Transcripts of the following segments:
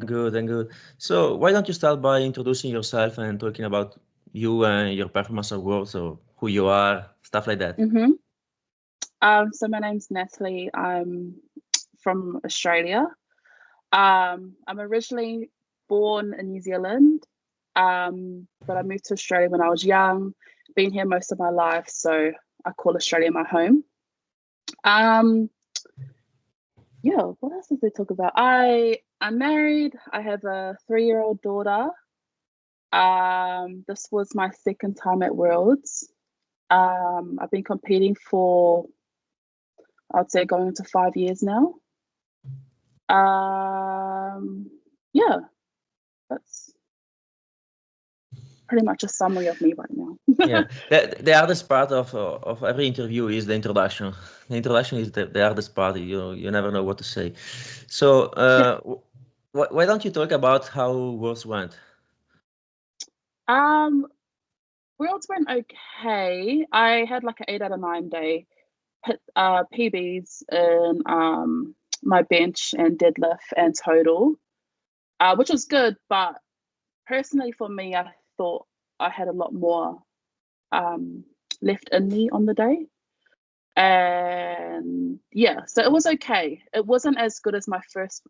Good, and good. So why don't you start by introducing yourself and talking about you and your performance awards or who you are, stuff like that. Mm-hmm. So my name's Natalie. I'm from Australia. I'm originally born in New Zealand, but I moved to Australia when I was young. Been here most of my life, so I call Australia my home. Yeah, what else did they talk about? I'm married. I have a 3-year-old daughter. This was my second time at Worlds. I've been competing for, I'd say, going into 5 years now. Yeah, that's pretty much a summary of me right now. Yeah, the hardest part of every interview is the introduction. The introduction is the hardest part. You never know what to say. So why don't you talk about how Worlds went? Worlds went okay. I had like an 8 out of 9 day. Hit PBs in my bench and deadlift and total, which was good. But personally, for me, I thought I had a lot more left in me on the day. And yeah, so it was okay. It wasn't as good as my first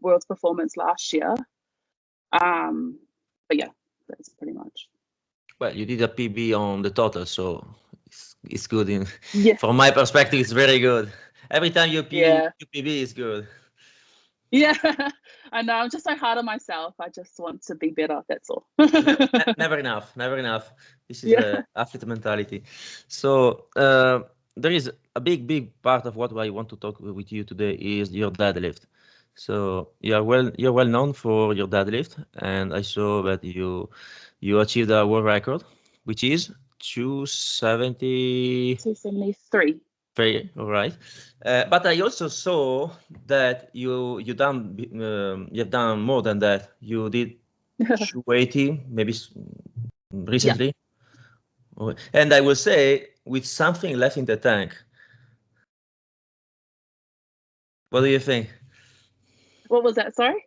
Worlds performance last year. But yeah, that's pretty much. Well, you did a PB on the total, so it's good. Yeah, From my perspective, it's very good. Every time you yeah, PB is good. yeah. I know. I'm just so hard on myself. I just want to be better. That's all. Never enough. Never enough. This is Yeah. the athlete mentality. So there is a big part of what I want to talk with you today is your deadlift. So you're well known for your deadlift, and I saw that you achieved a world record, which is 270. 273. Very all right. But I also saw that you've done more than that. You did 280 maybe Yeah. recently. And I will say with something left in the tank. What do you think? What was that? Sorry.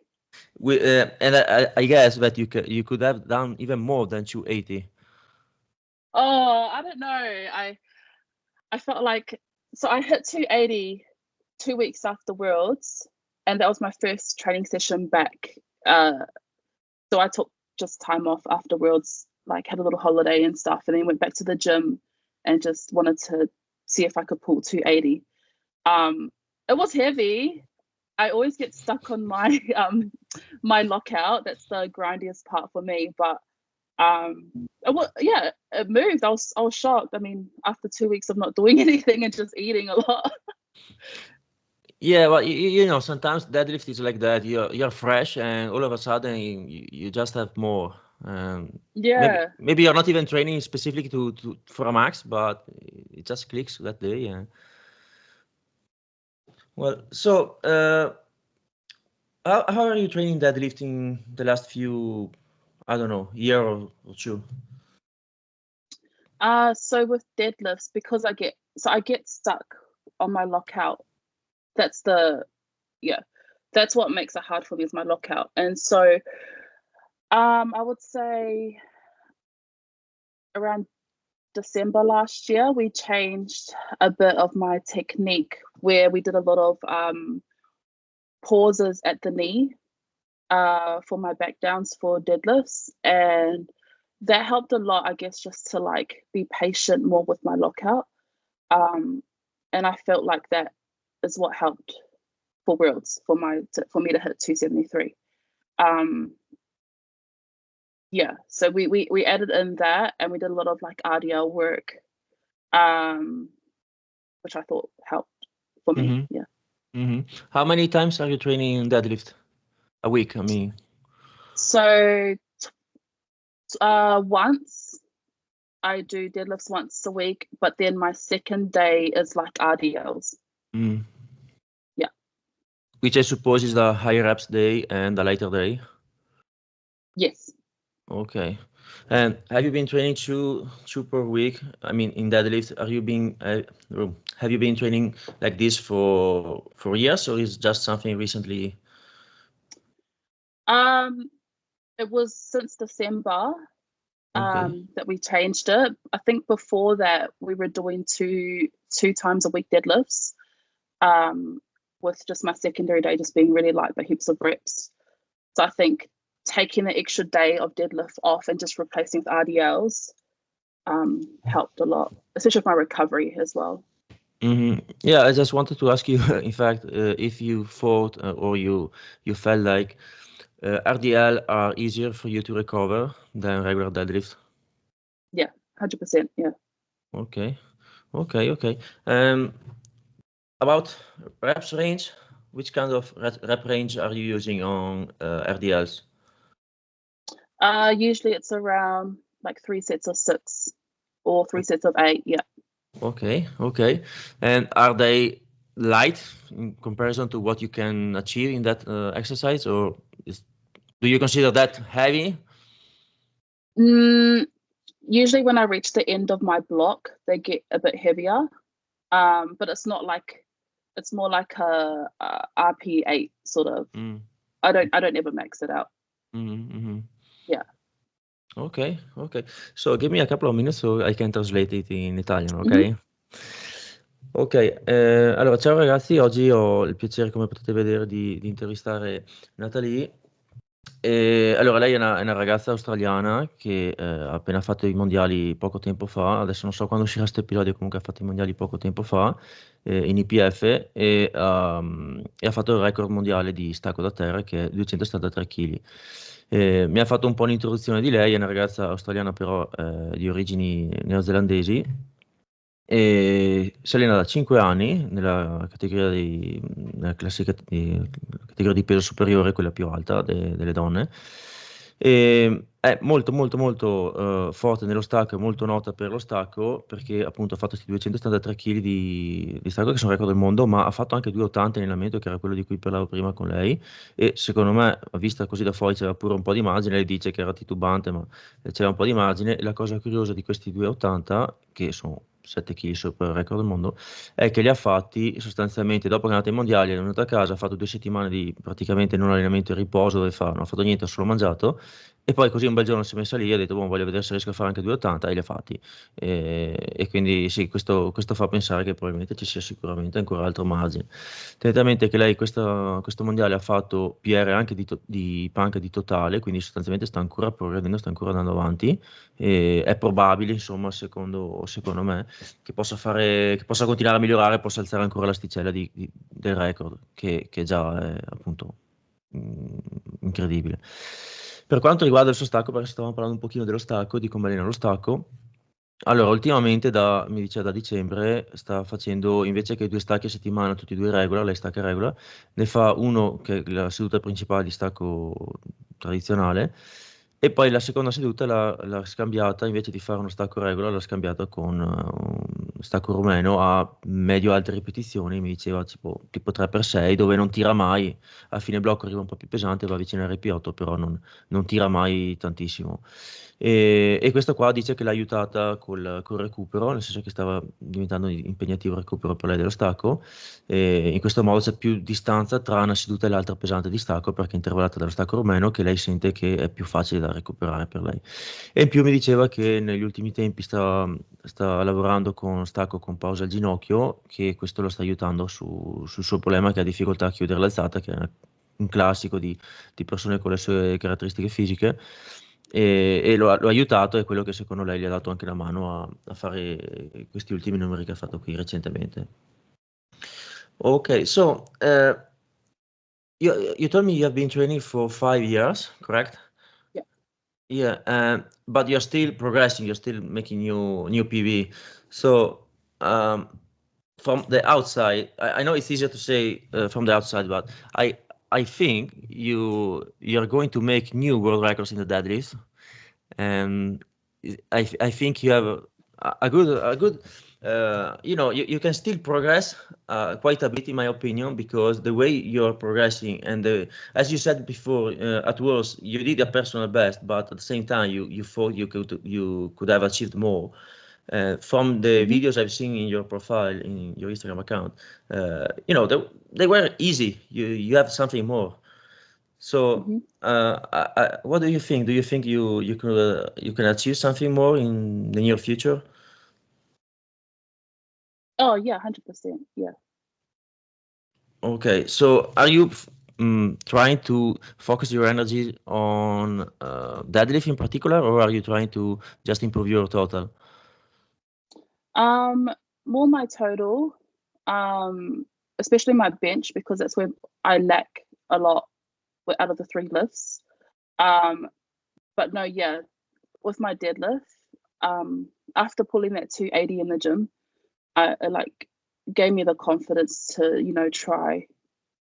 And I guess that you could have done even more than 280. Oh, I don't know. I felt like, so I hit 280 2 weeks after Worlds, and that was my first training session back. So I took just time off after Worlds, like had a little holiday and stuff, and then went back to the gym and just wanted to see if I could pull 280. It was heavy. I always get stuck on my my lockout. That's the grindiest part for me. But yeah, it moved. I was shocked. I mean, after 2 weeks of not doing anything and just eating a lot. Yeah, well, you know, sometimes deadlift is like that. You're fresh, and all of a sudden you just have more. Yeah. Maybe you're not even training specifically to for a max, but it just clicks that day. And well, so how are you training deadlifting the last few, I don't know, year or two? So with deadlifts, because I get stuck on my lockout. That's that's what makes it hard for me is my lockout. And so I would say around December last year, we changed a bit of my technique where we did a lot of pauses at the knee for my back downs for deadlifts. And that helped a lot, I guess, just to like be patient more with my lockout. And I felt like that is what helped for Worlds for me to hit 273. Yeah, so we added in that, and we did a lot of like RDL work, which I thought helped for me. Mm-hmm. Yeah. Mm-hmm. How many times are you training deadlift a week? I mean, So once I do deadlifts once a week, but then my second day is like RDLs. mm. Yeah. Which I suppose is the higher reps day and the lighter day. Yes. Okay. And have you been training two per week? I mean, in deadlift, have you been training like this for years, or is just something recently? It was since December Okay. that we changed it. I think before that we were doing two times a week deadlifts, with just my secondary day just being really light but heaps of reps. So I think taking the extra day of deadlift off and just replacing with RDLs helped a lot, especially with my recovery as well. Yeah, I just wanted to ask you, in fact, if you thought or you felt like RDL are easier for you to recover than regular deadlift. Yeah, 100%. Yeah. Okay, okay. About reps range, which kind of rep range are you using on RDLs? Usually it's around like 3 sets of 6 or 3 sets of 8. Yeah. Okay. And are they light in comparison to what you can achieve in that exercise, or do you consider that heavy? Usually when I reach the end of my block, they get a bit heavier. But it's not like, it's more like a RP8 sort of. I don't ever max it out. Yeah. Okay. So give me a couple of minutes so I can translate it in Italian, ok? Mhm. Ok, allora ciao ragazzi, oggi ho il piacere, come potete vedere, di intervistare Natalie. Allora, lei è una ragazza australiana che ha appena fatto i mondiali poco tempo fa, adesso non so quando uscirà questo episodio, comunque ha fatto i mondiali poco tempo fa in IPF e ha fatto il record mondiale di stacco da terra che è 273 kg. Mi ha fatto un po' l'introduzione di lei, è una ragazza australiana però di origini neozelandesi e si allena da 5 anni nella classica categoria di peso superiore, quella più alta delle donne. E è molto forte nello stacco, è molto nota per lo stacco perché appunto ha fatto questi 273 kg di stacco che sono record del mondo, ma ha fatto anche 280 in allenamento che era quello di cui parlavo prima con lei e secondo me, vista così da fuori, c'era pure un po' di margine, lei dice che era titubante, ma c'era un po' di margine. E la cosa curiosa di questi 280, che sono 7 kg sopra il record del mondo, è che li ha fatti sostanzialmente dopo che è andata ai mondiali, è venuta a casa, ha fatto 2 settimane di praticamente non allenamento e riposo, dove fa, non ha fatto niente, ha solo mangiato, e poi così un bel giorno si è messa lì e ha detto, boh, voglio vedere se riesco a fare anche 280, e li ha fatti. E quindi sì, questo fa pensare che probabilmente ci sia sicuramente ancora altro margine. Tenete a mente che lei questo mondiale ha fatto PR anche di panca di totale, quindi sostanzialmente sta ancora progredendo, sta ancora andando avanti. E è probabile, insomma, secondo me, che possa continuare a migliorare, possa alzare ancora l'asticella del record, che già è appunto incredibile. Per quanto riguarda il suo stacco, perché stavamo parlando un pochino dello stacco, di come allena lo stacco. Allora, ultimamente mi diceva da dicembre, sta facendo invece che 2 stacchi a settimana, tutti e due regular, lei stacca regular, ne fa uno che è la seduta principale di stacco tradizionale, e poi la seconda seduta l'ha scambiata, invece di fare uno stacco regular, l'ha scambiata con un stacco rumeno a medio-alte ripetizioni, mi diceva tipo 3x6, dove non tira mai, a fine blocco arriva un po' più pesante, va vicino al RP8, però non tira mai tantissimo. E questo qua dice che l'ha aiutata col recupero, nel senso che stava diventando impegnativo il recupero per lei dello stacco, e in questo modo c'è più distanza tra una seduta e l'altra pesante di stacco, perché è intervallata dallo stacco rumeno, che lei sente che è più facile da recuperare per lei. E in più mi diceva che negli ultimi tempi sta lavorando con stacco con pausa al ginocchio, che questo lo sta aiutando sul suo problema, che ha difficoltà a chiudere l'alzata, che è un classico di persone con le sue caratteristiche fisiche, e lo ha aiutato, è quello che secondo lei gli ha dato anche la mano a fare questi ultimi numeri che ha fatto qui recentemente. Ok, so you told me you have been training for 5 years, correct? Yeah. Yeah, but you're still progressing, you're still making new PB. So from the outside, I know it's easier to say from the outside, but I think you're going to make new world records in the deadlift, and I think you have a good you can still progress quite a bit, in my opinion, because the way you're progressing and as you said before, at worst you did a personal best, but at the same time you thought you could have achieved more. From the videos I've seen in your profile, in your Instagram account, they were easy. You have something more. So, what do you think? Do you think you can achieve something more in the near future? Oh yeah, 100%. Yeah. Okay, so are you trying to focus your energy on deadlift in particular, or are you trying to just improve your total? More my total, especially my bench, because that's where I lack a lot out of the 3 lifts. But no, yeah, with my deadlift, after pulling that 280 in the gym, I like gave me the confidence to, you know, try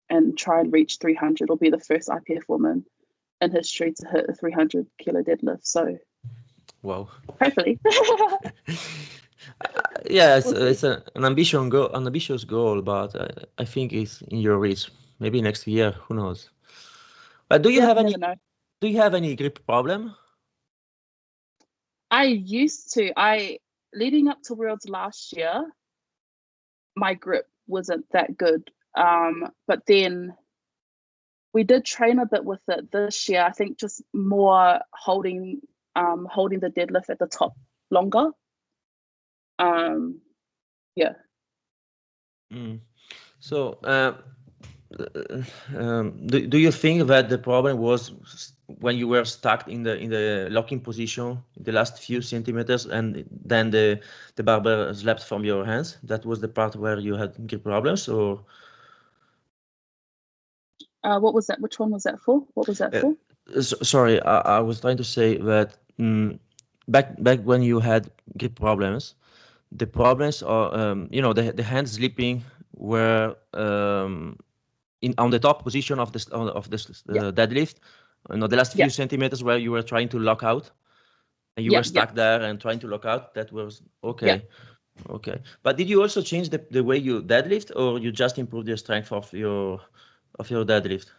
and reach 300 or be the first IPF woman in history to hit a 300 kilo deadlift. So Wow. hopefully. Yeah, it's, We'll see. an ambitious goal, but I think it's in your reach. Maybe next year, who knows? But Yeah, never know. do you have any grip problem? I used to. Leading up to Worlds last year, my grip wasn't that good. But then we did train a bit with it this year. I think just more holding the deadlift at the top longer. Yeah. So, do you think that the problem was when you were stuck in the locking position the last few centimeters, and then the barbell slipped from your hands? That was the part where you had grip problems, or? What was that? Which one was that for? What was that for? Sorry, I was trying to say that back when you had grip problems, the problems are the hands slipping were on the top position of this Yeah. deadlift, the last Yeah. few centimeters where you were trying to lock out and you Yeah. were stuck there and trying to lock out. That was Yeah. okay. Okay, but did you also change the way you deadlift, or you just improved the strength of your deadlift?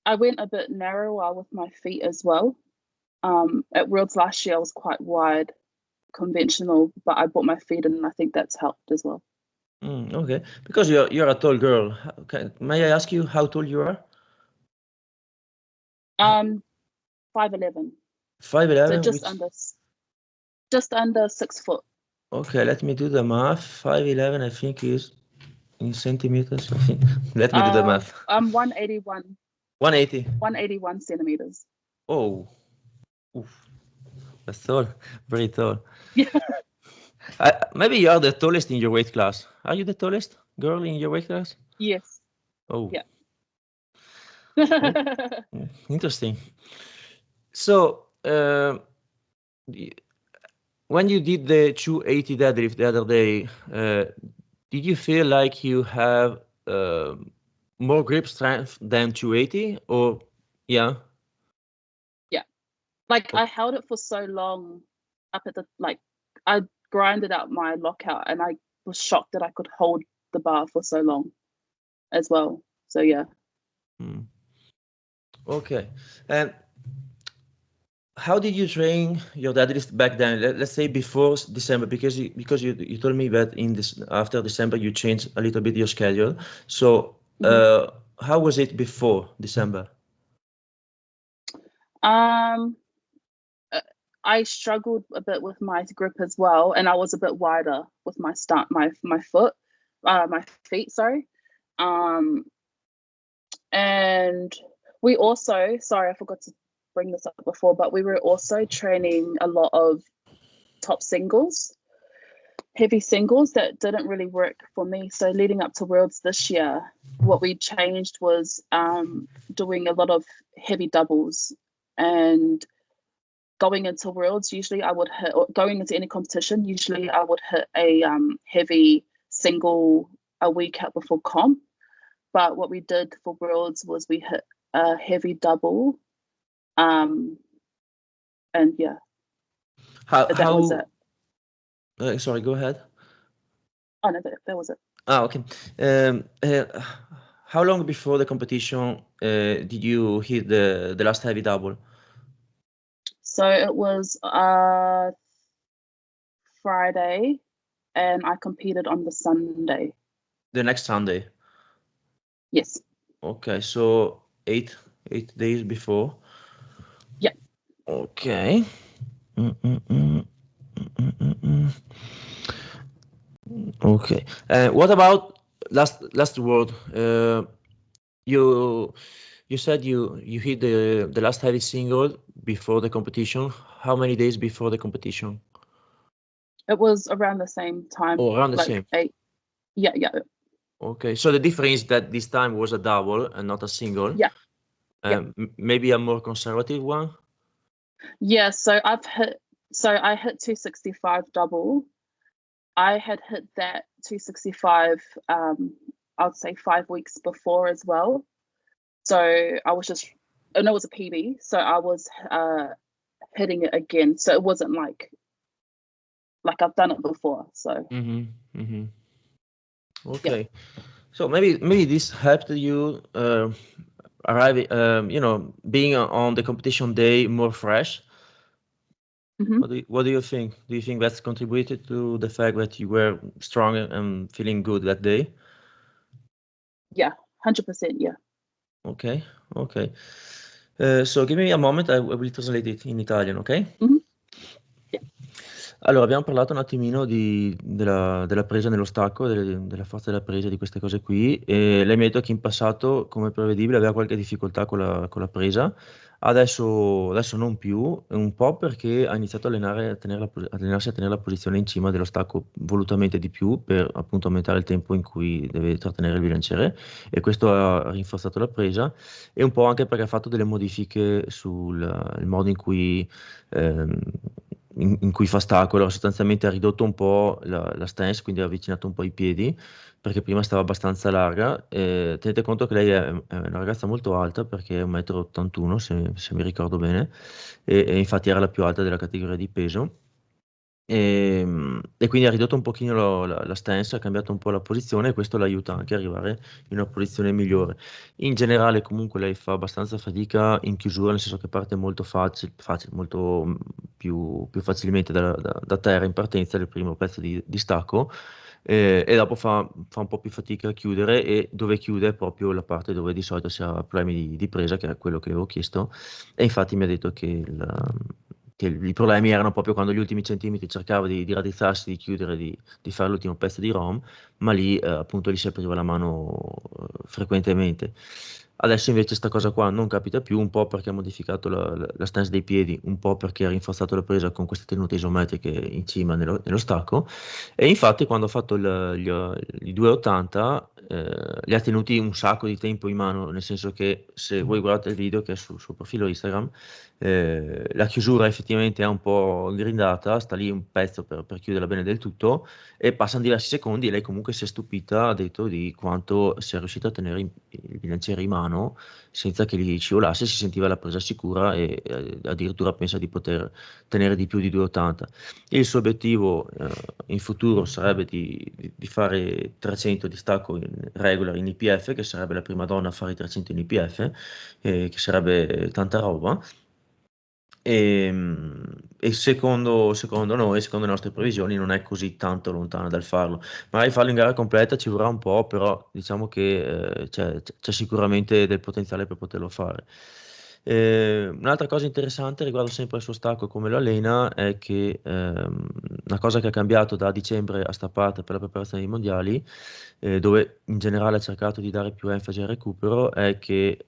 I went a bit narrower with my feet as well. At Worlds last year, I was quite wide, conventional, but I brought my feet in, and I think that's helped as well. Okay, because you're a tall girl. Okay, may I ask you how tall you are? 5'11". 5'11", So which just under 6 foot. okay, let me do the math. 5'11", I think is in centimeters. I think. Let me do the math. I'm 181. 180. 181 centimeters. Oh, oof, that's tall. Very tall. Yeah. Maybe you are the tallest in your weight class. Are you the tallest girl in your weight class? Yes. Oh, Yeah. interesting. So, when you did the 280 deadlift the other day, did you feel like you have more grip strength than 280, or yeah? Yeah. Like I held it for so long up at I grinded out my lockout, and I was shocked that I could hold the bar for so long as well. So yeah. Okay. And how did you train your deadlift back then? Let's say before December, because you told me that after December you changed a little bit your schedule. So how was it before December? Um I struggled a bit with my grip as well, and I was a bit wider with my feet, sorry. And we also, sorry, I forgot to bring this up before, but we were also training a lot of top singles, heavy singles that didn't really work for me. So leading up to Worlds this year, what we changed was doing a lot of heavy doubles. And going into Worlds, usually I would hit, or going into any competition, usually I would hit a heavy single a week out before comp. But what we did for Worlds was we hit a heavy double. And yeah, that was it. Sorry, go ahead. Oh no, that was it. Okay. How long before the competition did you hit the last heavy double? So it was Friday, and I competed on the Sunday. The next Sunday. Yes. Okay, so 8 8 days before. Yeah. Okay. Okay. What about last word? You said you hit the last heavy single before the competition. How many days before the competition? It was around the same time. Oh, around the like same. 8. Yeah. Okay. So the difference is that this time was a double and not a single. Yeah. Maybe a more conservative one. Yeah. So I hit 265 double. I had hit that 265, I'd say 5 weeks before as well. So I was and it was a PB. So I was hitting it again. So it wasn't like I've done it before. So Okay. yeah. So maybe this helped you arriving, being on the competition day more fresh. What do you think? Do you think that's contributed to the fact that you were strong and feeling good that day? Yeah, 100%. Yeah. Okay. So give me a moment, I will translate it in Italian, okay? Allora, abbiamo parlato un attimino della presa nello stacco, della forza della presa, di queste cose qui, e lei mi ha detto che in passato, come prevedibile, aveva qualche difficoltà con la presa, adesso non più, un po' perché ha iniziato allenarsi a tenere la posizione in cima dello stacco volutamente di più, per appunto aumentare il tempo in cui deve trattenere il bilanciere, e questo ha rinforzato la presa, e un po' anche perché ha fatto delle modifiche sul il modo ehm, in cui fa stacco, sostanzialmente ha ridotto un po' la stance, quindi ha avvicinato un po' i piedi, perché prima stava abbastanza larga. Tenete conto che lei è una ragazza molto alta, perché è 1,81 m, se mi ricordo bene, e infatti era la più alta della categoria di peso. E quindi ha ridotto un pochino la stance, ha cambiato un po' la posizione, e questo l'aiuta anche ad arrivare in una posizione migliore. In generale comunque lei fa abbastanza fatica in chiusura, nel senso che parte molto molto più facilmente da terra in partenza del primo pezzo di stacco, e dopo fa un po' più fatica a chiudere, e dove chiude è proprio la parte dove di solito si ha problemi di presa, che è quello che avevo chiesto, e infatti mi ha detto che i problemi erano proprio quando gli ultimi centimetri cercava di raddrizzarsi, di chiudere, di fare l'ultimo pezzo di rom, ma lì appunto gli si apriva la mano frequentemente. Adesso invece sta cosa qua non capita più, un po' perché ha modificato la stance dei piedi, un po' perché ha rinforzato la presa con queste tenute isometriche in cima nello stacco, e infatti quando ho fatto i 2,80 li ha tenuti un sacco di tempo in mano, nel senso che se voi guardate il video che è sul suo profilo Instagram, la chiusura effettivamente è un po' grindata, sta lì un pezzo per chiuderla bene del tutto, e passano diversi secondi e lei comunque si è stupita, ha detto, di quanto sia riuscita a tenere il bilanciere in mano senza che gli scivolasse, si sentiva la presa sicura, e addirittura pensa di poter tenere di più di 2,80. Il suo obiettivo in futuro sarebbe di fare 300 di stacco regular in IPF, che sarebbe la prima donna a fare i 300 in IPF, che sarebbe tanta roba. E secondo noi, secondo le nostre previsioni, non è così tanto lontana dal farlo. Magari farlo in gara completa ci vorrà un po', però diciamo che c'è sicuramente del potenziale per poterlo fare. Un'altra cosa interessante riguardo sempre il suo stacco e come lo allena è che una cosa che ha cambiato da dicembre a sta parte per la preparazione dei mondiali, dove in generale ha cercato di dare più enfasi al recupero, è che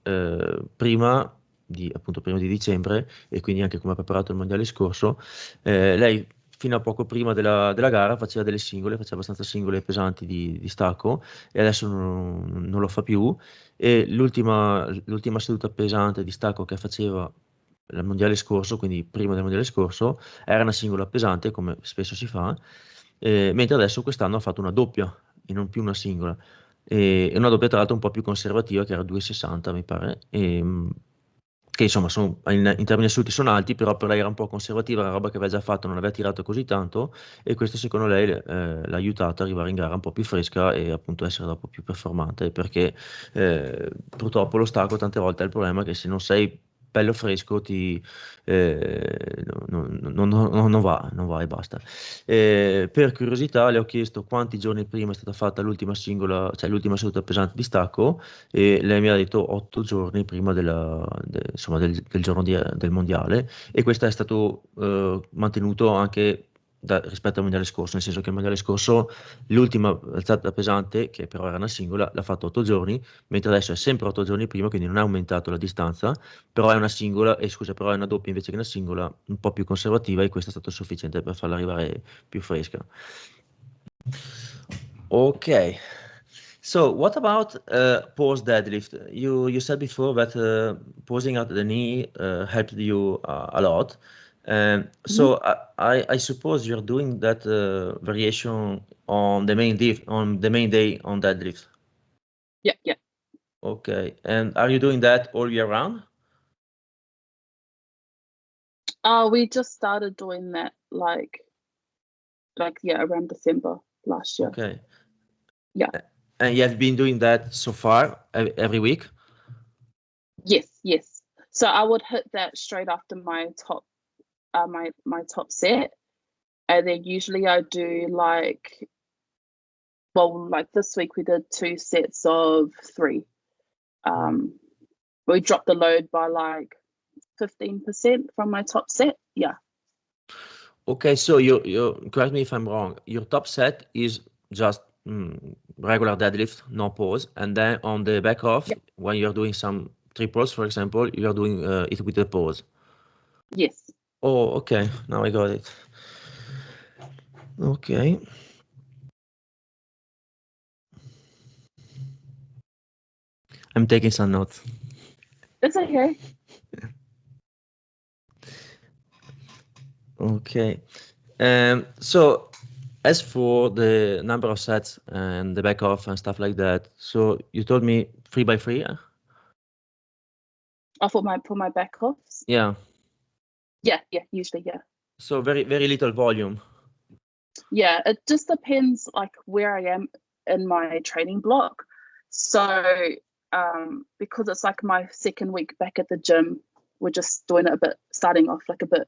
appunto prima di dicembre, e quindi anche come ha preparato il mondiale scorso, lei fino a poco prima della gara faceva delle singole, faceva abbastanza singole e pesanti di stacco, e adesso non lo fa più, e l'ultima seduta pesante di stacco che faceva il mondiale scorso, quindi prima del mondiale scorso, era una singola pesante, come spesso si fa, mentre adesso quest'anno ha fatto una doppia e non più una singola, e una doppia tra l'altro un po' più conservativa, che era 2,60 mi pare, che insomma in termini assoluti sono alti, però per lei era un po' conservativa, la roba che aveva già fatto non aveva tirato così tanto, e questo secondo lei l'ha aiutata ad arrivare in gara un po' più fresca, e appunto essere dopo più performante, perché purtroppo lo stacco tante volte è il problema che se non sei bello fresco non va e basta. Per curiosità le ho chiesto quanti giorni prima è stata fatta l'ultima singola, cioè l'ultima seduta pesante di stacco, e lei mi ha detto 8 giorni prima insomma, del giorno del mondiale, e questo è stato mantenuto anche rispetto al mondiale scorso, nel senso che il mondiale scorso l'ultima alzata pesante, che però era una singola, l'ha fatto 8 giorni, mentre adesso è sempre 8 giorni prima, quindi non ha aumentato la distanza, però è una singola, scusa, però è una doppia invece che una singola, un po' più conservativa, e questo è stato sufficiente per farla arrivare più fresca. Ok. So what about pause deadlift? You said before that pausing at the knee helped you a lot. So I suppose you're doing that variation on the main day on deadlift. Yeah. Okay. And are you doing that all year round? We just started doing that like yeah, around December last year. Okay. Yeah. And you have been doing that so far every week? Yes. So I would hit that straight after my top my top set, and then usually I do like this week we did 2 sets of 3. We dropped the load by like 15% from my top set. Yeah. Okay, so you correct me if I'm wrong. Your top set is just regular deadlift, no pause, and then on the back off, when you're doing some triples, for example, you're doing it with a pause. Yes. Oh, okay. Now I got it. Okay. I'm taking some notes. It's okay. Okay. So as for the number of sets and the back off and stuff like that, so you told me 3x3? For my back offs. Yeah. Yeah, usually, yeah. So very little volume. Yeah, it just depends like where I am in my training block. So because it's like my second week back at the gym, we're just doing it starting off like a bit,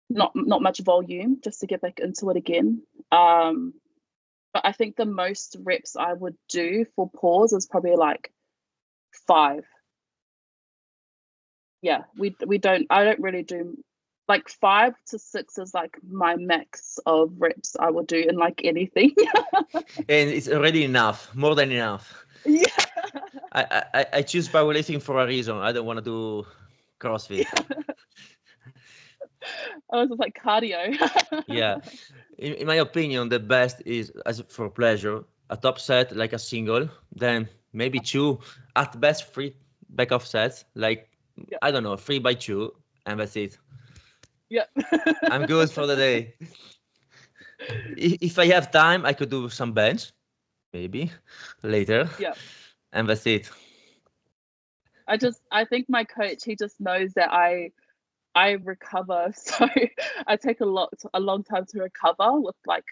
not much volume, just to get back into it again. But I think the most reps I would do for pause is probably like 5. Yeah, I don't really do like 5 to 6 is like my max of reps I will do in like anything. And it's already enough, more than enough. Yeah. I choose powerlifting for a reason. I don't want to do CrossFit. I was just like cardio. Yeah. In my opinion, the best is as for pleasure, a top set like a single, then maybe 2, at best 3 back off sets, like I don't know, 3x2, and that's it. Yeah. I'm good for the day. If I have time, I could do some bench, maybe later. Yeah. And that's it. I think my coach, he just knows that I recover, so I take a long time to recover with like,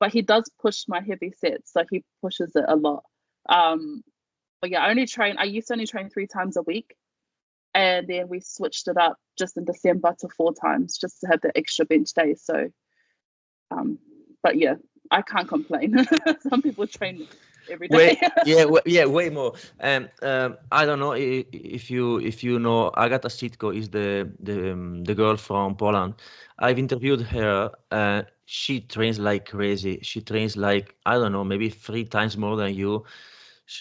but he does push my heavy sets, so he pushes it a lot. But yeah, I used to only train 3 times a week, and then we switched it up just in December to 4 times just to have the extra bench days. So but yeah, I can't complain. Some people train every day. Way more. I don't know if you know Agata Sitko is the girl from Poland. I've interviewed her. She trains like crazy. She trains like, I don't know, maybe 3 times more than you.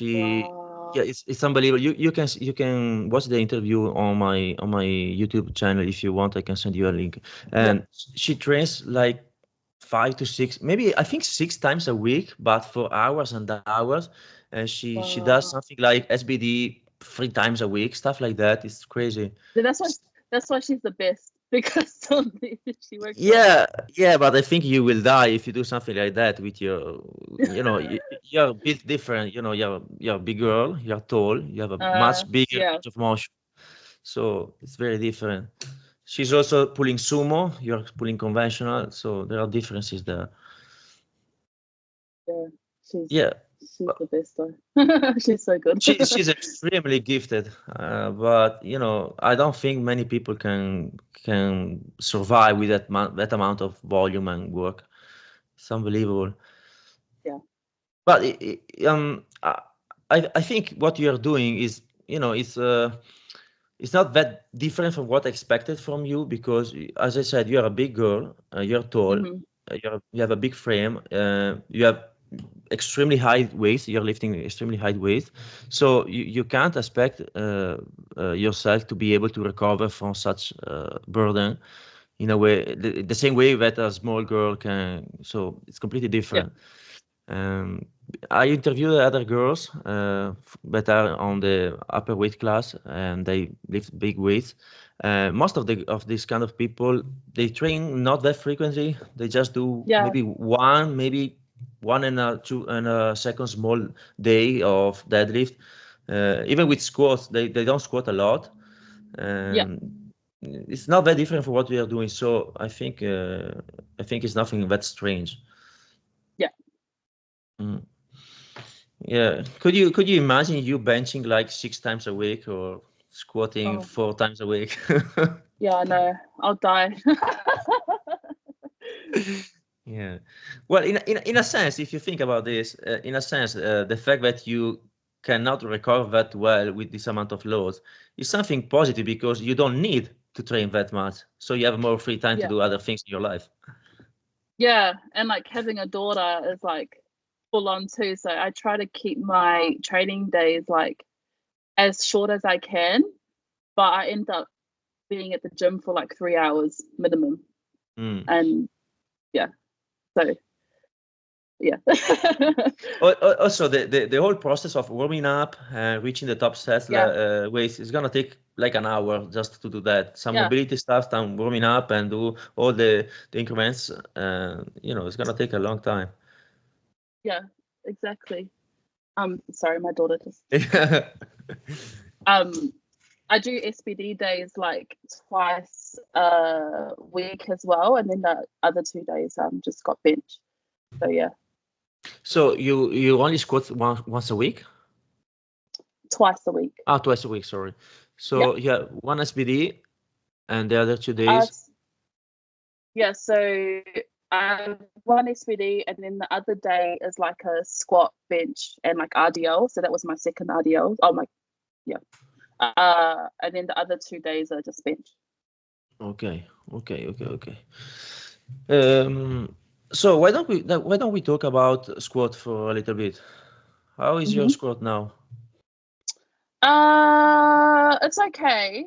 Wow. Yeah, it's unbelievable. You can watch the interview on my YouTube channel if you want. I can send you a link. And she trains like 5 to 6, maybe I think 6 times a week, but for hours and hours. And she does something like SBD 3 times a week, stuff like that. It's crazy. That's why she's the best, because she works. Yeah, but I think you will die if you do something like that with your, you're built different. You're a big girl, you're tall, you have a much bigger range of motion, so it's very different. She's also pulling sumo, you're pulling conventional, so there are differences there. Yeah, she's the best though. She's so good. She's extremely gifted, but you know, I don't think many people can survive with that amount of volume and work. It's unbelievable. Yeah. But I think what you're doing is, you know, it's not that different from what I expected from you, because as I said, you're a big girl, you're tall, Mhm. you have a big frame, you have extremely high weight, you're lifting extremely high weight, so you can't expect yourself to be able to recover from such burden in a way, the same way that a small girl can. So it's completely Yeah. different. um, I interviewed other girls that are on the upper weight class, and they lift big weights. Most of these kind of people, they train not that frequently. They just do Yeah. maybe one and a two and a second small day of deadlift. Even with squats, they don't squat a lot. Yeah. It's not that different from what we are doing. So I think it's nothing that strange. Yeah. Mm. Yeah. Could you imagine you benching like 6 times a week or squatting Oh, 4 times a week? yeah, I know. I'll die. Yeah. Well, in a sense, if you think about this, in a sense, the fact that you cannot recover that well with this amount of loads is something positive, because you don't need to train that much, so you have more free time to Yeah. do other things in your life. Yeah. And like having a daughter is like full on too. So I try to keep my training days like as short as I can, but I end up being at the gym for like 3 hours minimum. Mm. And yeah, so yeah. Also, the whole process of warming up, reaching the top sets Yeah. weights is gonna take like an hour just to do that. Some Yeah. mobility stuff, some warming up, and do all the increments. You know, it's gonna take a long time. Yeah, exactly. Sorry, my daughter just Yeah. I do SBD days like twice a week as well, and then the other 2 days just got bench. So yeah, So you only squat once a week? twice a week. Twice a week. Sorry. Yeah. So yeah, one SBD, and the other 2 Uh, days. yeah. So one SBD, and then the other day is like a squat, bench, and like RDL. So that was my second RDL. Oh my, yeah. And then the other 2 days are just bench. Okay. So why don't we talk about squat for a little bit? How is your Mm-hmm. squat now? It's okay.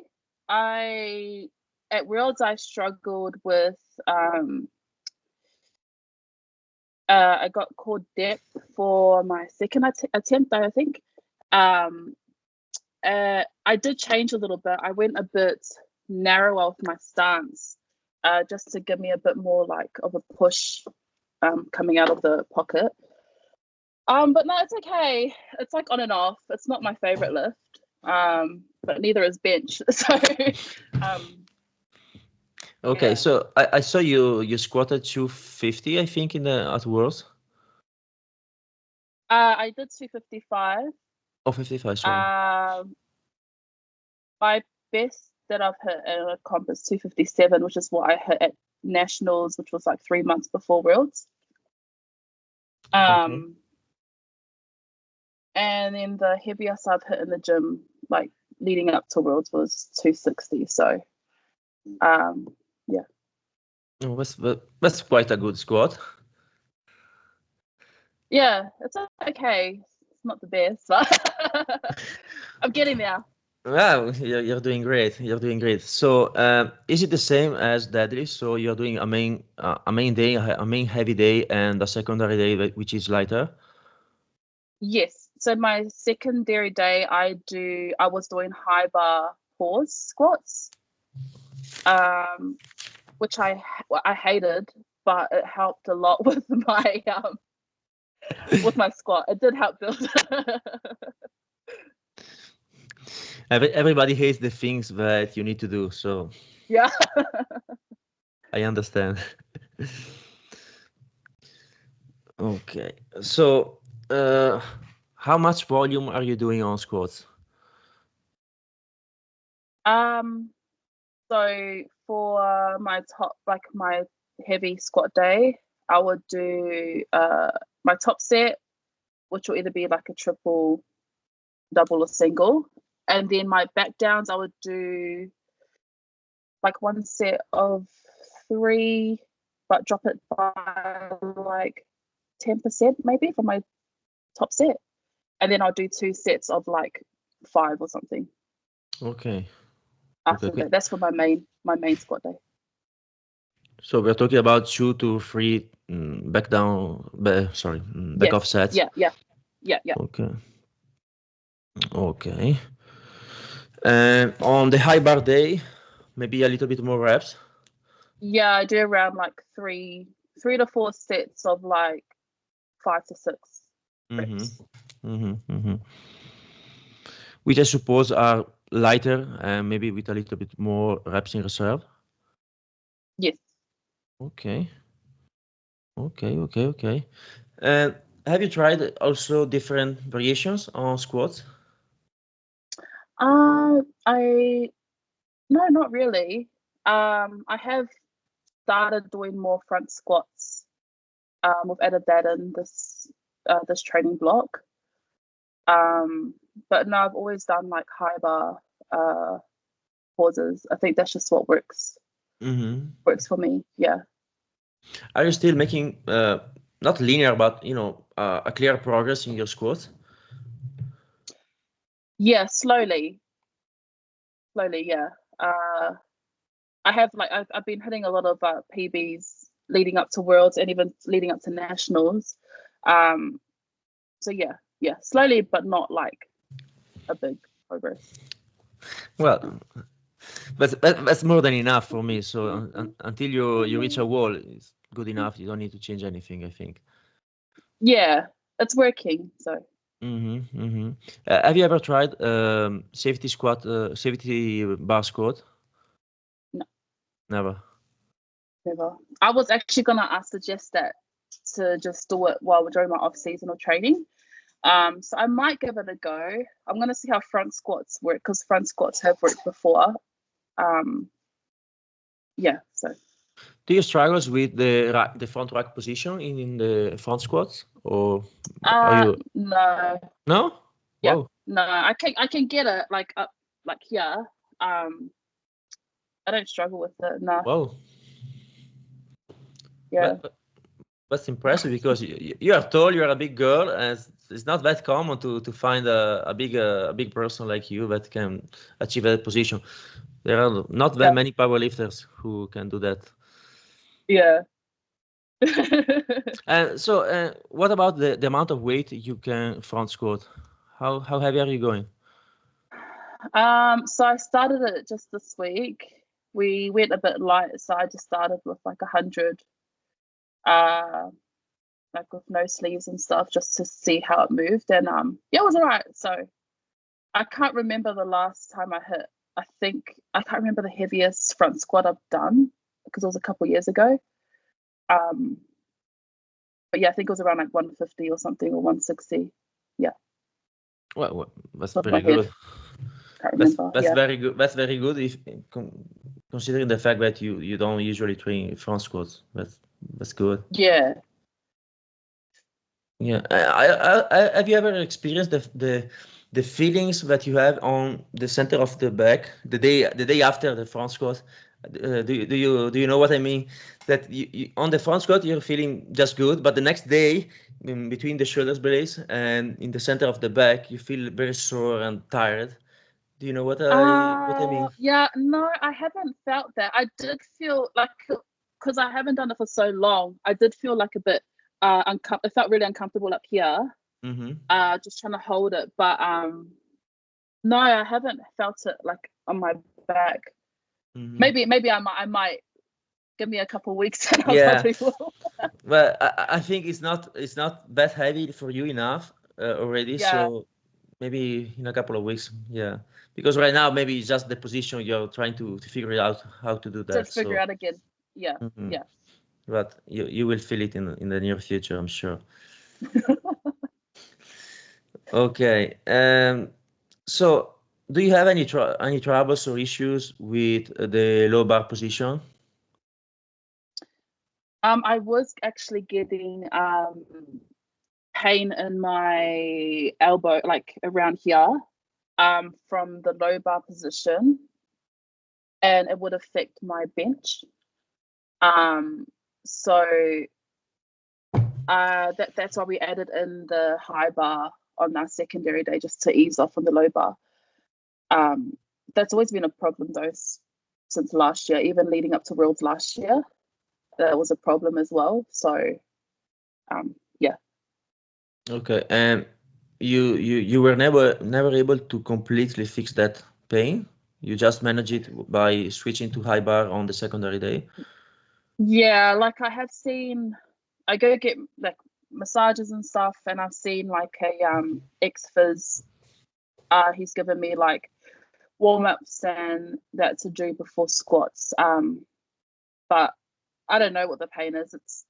At Worlds I struggled with I got called depth for my second attempt, I think. I did change a little bit. I went a bit narrower with my stance, just to give me a bit more like of a push coming out of the pocket. But no, it's okay. It's like on and off. It's not my favorite lift. But neither is bench. So Okay, yeah. so I saw you squatted 250, I think, at Worlds. I did 255. Oh, 55, sorry. My best that I've hit at a comp is 257, which is what I hit at nationals, which was like 3 months before Worlds. Okay. And then the heaviest I've hit in the gym, like leading up to Worlds, was 260. So yeah. Oh, that's quite a good squat. Yeah, it's okay. It's not the best, but I'm getting there. Wow, you're doing great. You're doing great. So, is it the same as deadlift? So you're doing a main day, a main heavy day, and a secondary day which is lighter? Yes. So my secondary day, I was doing high bar pause squats, which I hated, but it helped a lot with my squat. It did help build. Everybody hates the things that you need to do, so Yeah. I understand. Okay, so how much volume are you doing on squats? So for my top, like my heavy squat day, I would do my top set, which will either be like a triple, double, or single, and then my back downs I would do like one set of 3, but drop it by like 10% maybe for my top set, and then I'll do 2 sets of like 5 or something. Okay. After that, that's for my main squat day. So we're talking about 2 to 3 back off sets. Yeah. Okay. And on the high bar day, maybe a little bit more reps. Yeah, I do around like 3 to 4 sets of like 5 to 6 reps. Which I suppose are lighter and maybe with a little bit more reps in reserve. Yes. Okay. And have you tried also different variations on squats? No, not really. I have started doing more front squats. We've added that in this training block. But no, I've always done like high bar pauses. I think that's just what works for me. Yeah. Are you still making not linear, but a clear progress in your squats? Yeah, slowly. Yeah. I have I've been hitting a lot of PBs leading up to Worlds and even leading up to Nationals. So yeah, slowly, but not like a big progress. Well, that's more than enough for me. So until you reach a wall, it's good enough. You don't need to change anything, I think. Yeah, it's working. So. Have you ever tried safety bar squat? No. Never. I was actually gonna suggest that to just do it while we're doing my off-seasonal training. So I might give it a go. I'm gonna see how front squats work because front squats have worked before. Yeah. So. Do you struggle with the front rack position in the front squats, or are you? No. No. Yeah. Wow. No, I can get it like up like here. I don't struggle with it. No. Wow. Yeah. That's impressive because you are tall, you are a big girl, and it's not that common to find a big person like you that can achieve that position. There are not that many powerlifters who can do that. Yeah. And so, what about the amount of weight you can front squat? How heavy are you going? So I started it just this week. We went a bit light, so I just started with like 100, like with no sleeves and stuff, just to see how it moved. And yeah, it was alright. So I can't remember the last time I hit. I can't remember the heaviest front squat I've done because it was a couple years ago. But yeah, I think it was around like 150 or something, or 160. Yeah. Well, that's very good. Can't remember. That's very good. That's very good if considering the fact that you don't usually train front squats. That's good. Yeah. Yeah. Have you ever experienced the feelings that you have on the center of the back the day after the front squat? Do you know what I mean? That you on the front squat you're feeling just good, but the next day in between the shoulders blades and in the center of the back you feel very sore and tired. Do you know what I mean? Yeah, no, I haven't felt that. I did feel like, because I haven't done it for so long, I did feel like a bit it felt really uncomfortable up here. Just trying to hold it, but no, I haven't felt it like on my back. Maybe I might give me a couple of weeks and I'll probably will. Well, I think it's not that heavy for you enough already. Yeah. So maybe in a couple of weeks, yeah. Because right now maybe it's just the position you're trying to figure out how to do that. To figure out again. Yeah. Yeah. But you will feel it in the near future, I'm sure. Okay. So do you have any troubles or issues with the low bar position? I was actually getting pain in my elbow, like around here, from the low bar position, and it would affect my bench. So that's why we added in the high bar on our secondary day, just to ease off on the low bar. That's always been a problem though since last year, even leading up to Worlds last year. That was a problem as well. So yeah. Okay, and you were never able to completely fix that pain. You just manage it by switching to high bar on the secondary day. Yeah, like I have seen, I go get like massages and stuff, and I've seen like a ex-phys. He's given me like warm-ups and that to do before squats. But I don't know what the pain is. It's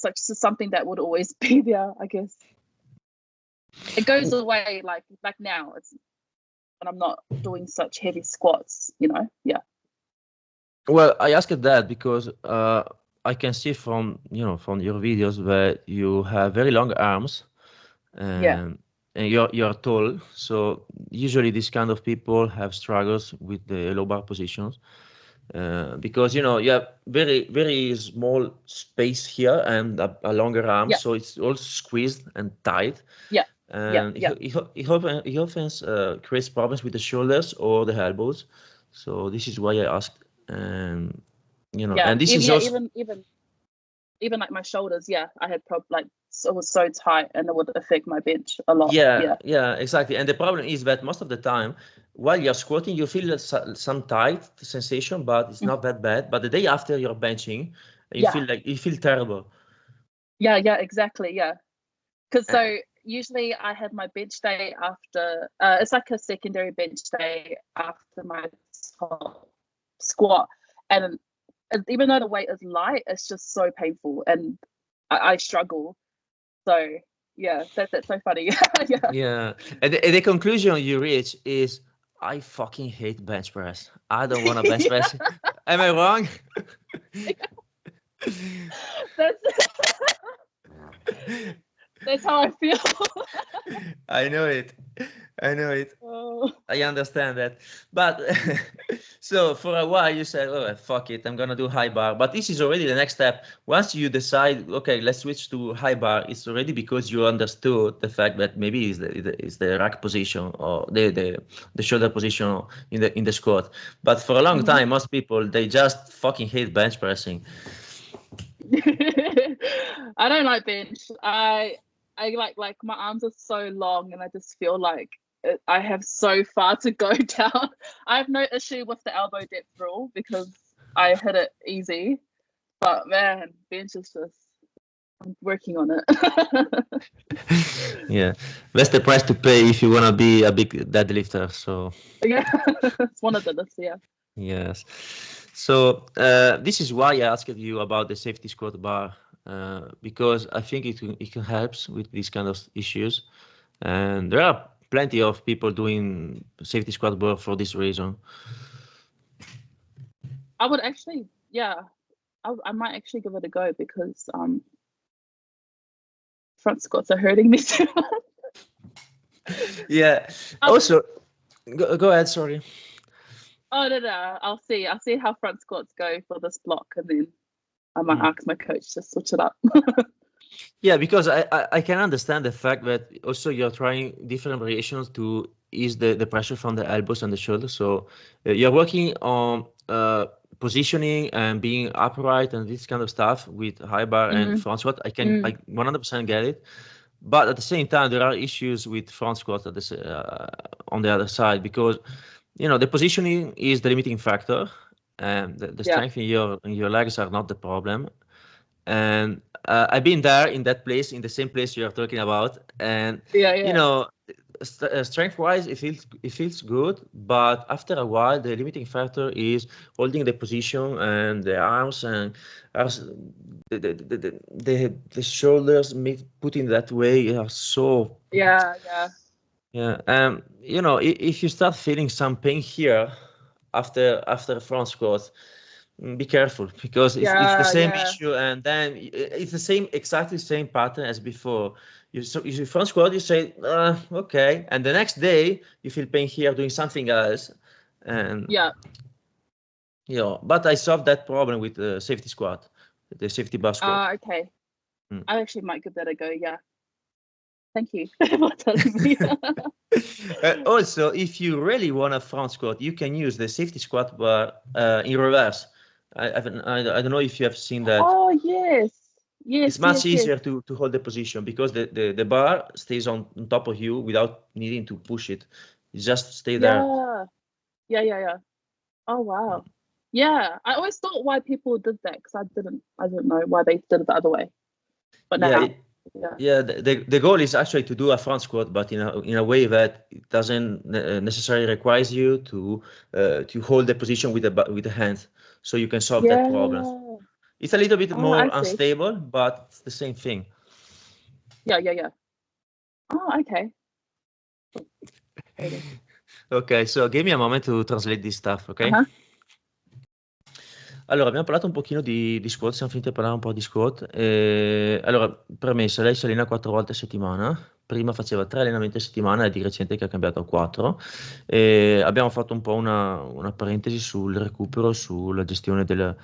like just something that would always be there, I guess. It goes away like now. It's when I'm not doing such heavy squats, you know. Yeah. Well, I asked that because I can see from from your videos that you have very long arms, Yeah. and you're tall. So usually these kind of people have struggles with the low bar positions. Because you have very small space here and a longer arm, Yeah. so it's all squeezed and tight, Yeah. Yeah. and Yeah. it often creates problems with the shoulders or the elbows. So this is why I asked, Yeah. and this Even is yeah, also even like my shoulders, yeah, I had like it was so tight and it would affect my bench a lot. yeah, Yeah. yeah, exactly. And the problem is that most of the time while you're squatting you feel some tight sensation, but it's Mm. not that bad. But the day after you're benching, Yeah. you feel terrible. Yeah. Yeah. Exactly. Yeah. Because Uh, so usually I had my bench day after. It's like a secondary bench day after my top squat, and even though the weight is light, it's just so painful, and I struggle. So yeah, that's so funny. Yeah. Yeah, and the conclusion you reach is, I fucking hate bench press. I don't want to bench Yeah, press. Am I wrong? that's that's how I feel. I know it. I know it. Oh. I understand that. But so for a while you said, "Oh, fuck it, I'm gonna do high bar." But this is already the next step. Once you decide, okay, let's switch to high bar, it's already because you understood the fact that maybe is the rack position or the shoulder position in the squat. But for a long Mhm. time, most people they just fucking hate bench pressing. I don't like bench. I like my arms are so long, and I just feel like I have so far to go down. I have no issue with the elbow depth rule because I hit it easy, but man, bench is just I'm working on it. Yeah, that's the price to pay if you wanna be a big deadlifter. So. Yeah, it's one of the lists. Yeah. Yes. So this is why I asked you about the safety squat bar, because I think it can help with these kind of issues, and there are plenty of people doing safety squat bar for this reason. I would actually, yeah, I might actually give it a go because front squats are hurting me too much. Yeah. Um, Also, go ahead. Sorry. oh no, I'll see how front squats go for this block, and then I might Hmm. ask my coach to switch it up. Yeah, because I can understand the fact that also you're trying different variations to ease the pressure from the elbows and the shoulders. So you're working on positioning and being upright and this kind of stuff with high bar and Mm, front squat. I mm, 100% get it. But at the same time, there are issues with front squat on the other side because the positioning is the limiting factor, and the yeah, strength in your legs are not the problem. And I've been there in that place, in the same place you're talking about, and yeah, you yeah, know, strength-wise, it feels good, but after a while, the limiting factor is holding the position and the arms and as the shoulders put in that way are so yeah, yeah. Yeah, if you start feeling some pain here after a front squat, be careful, because it's the Yeah, same yeah, issue, and then it's the same, exactly same pattern as before. You front squat, you say, okay, and the next day you feel pain here doing something else, and yeah. but I solved that problem with the safety squat, the safety bar squat. Okay. Mm. I actually might give that a go. Yeah. Thank you for telling me. Also, if you really want a front squat, you can use the safety squat bar in reverse. I don't know if you have seen that. Oh, yes. Yes, It's yes, much yes. easier to hold the position, because the bar stays on top of you without needing to push it. You just stay there. Yeah. Yeah, yeah, yeah. Oh, wow. Yeah. I always thought why people did that because I didn't know why they did it the other way. But Yeah, now, yeah. yeah. The goal is actually to do a front squat, but in a way that it doesn't necessarily requires you to hold the position with the hands, so you can solve that problem. Yeah. It's a little bit Oh, I more see. unstable, but it's the same thing. Yeah, yeah, yeah. Oh, okay. Ok, so give me a moment to translate this stuff, ok? Uh-huh. Allora, abbiamo parlato un pochino di squat, siamo finiti a parlare un po' di squat. Allora, premessa, lei si allena 4 volte a settimana, prima faceva 3 allenamenti a settimana, è di recente che ha cambiato a 4. Abbiamo fatto un po' una parentesi sul recupero, sulla gestione della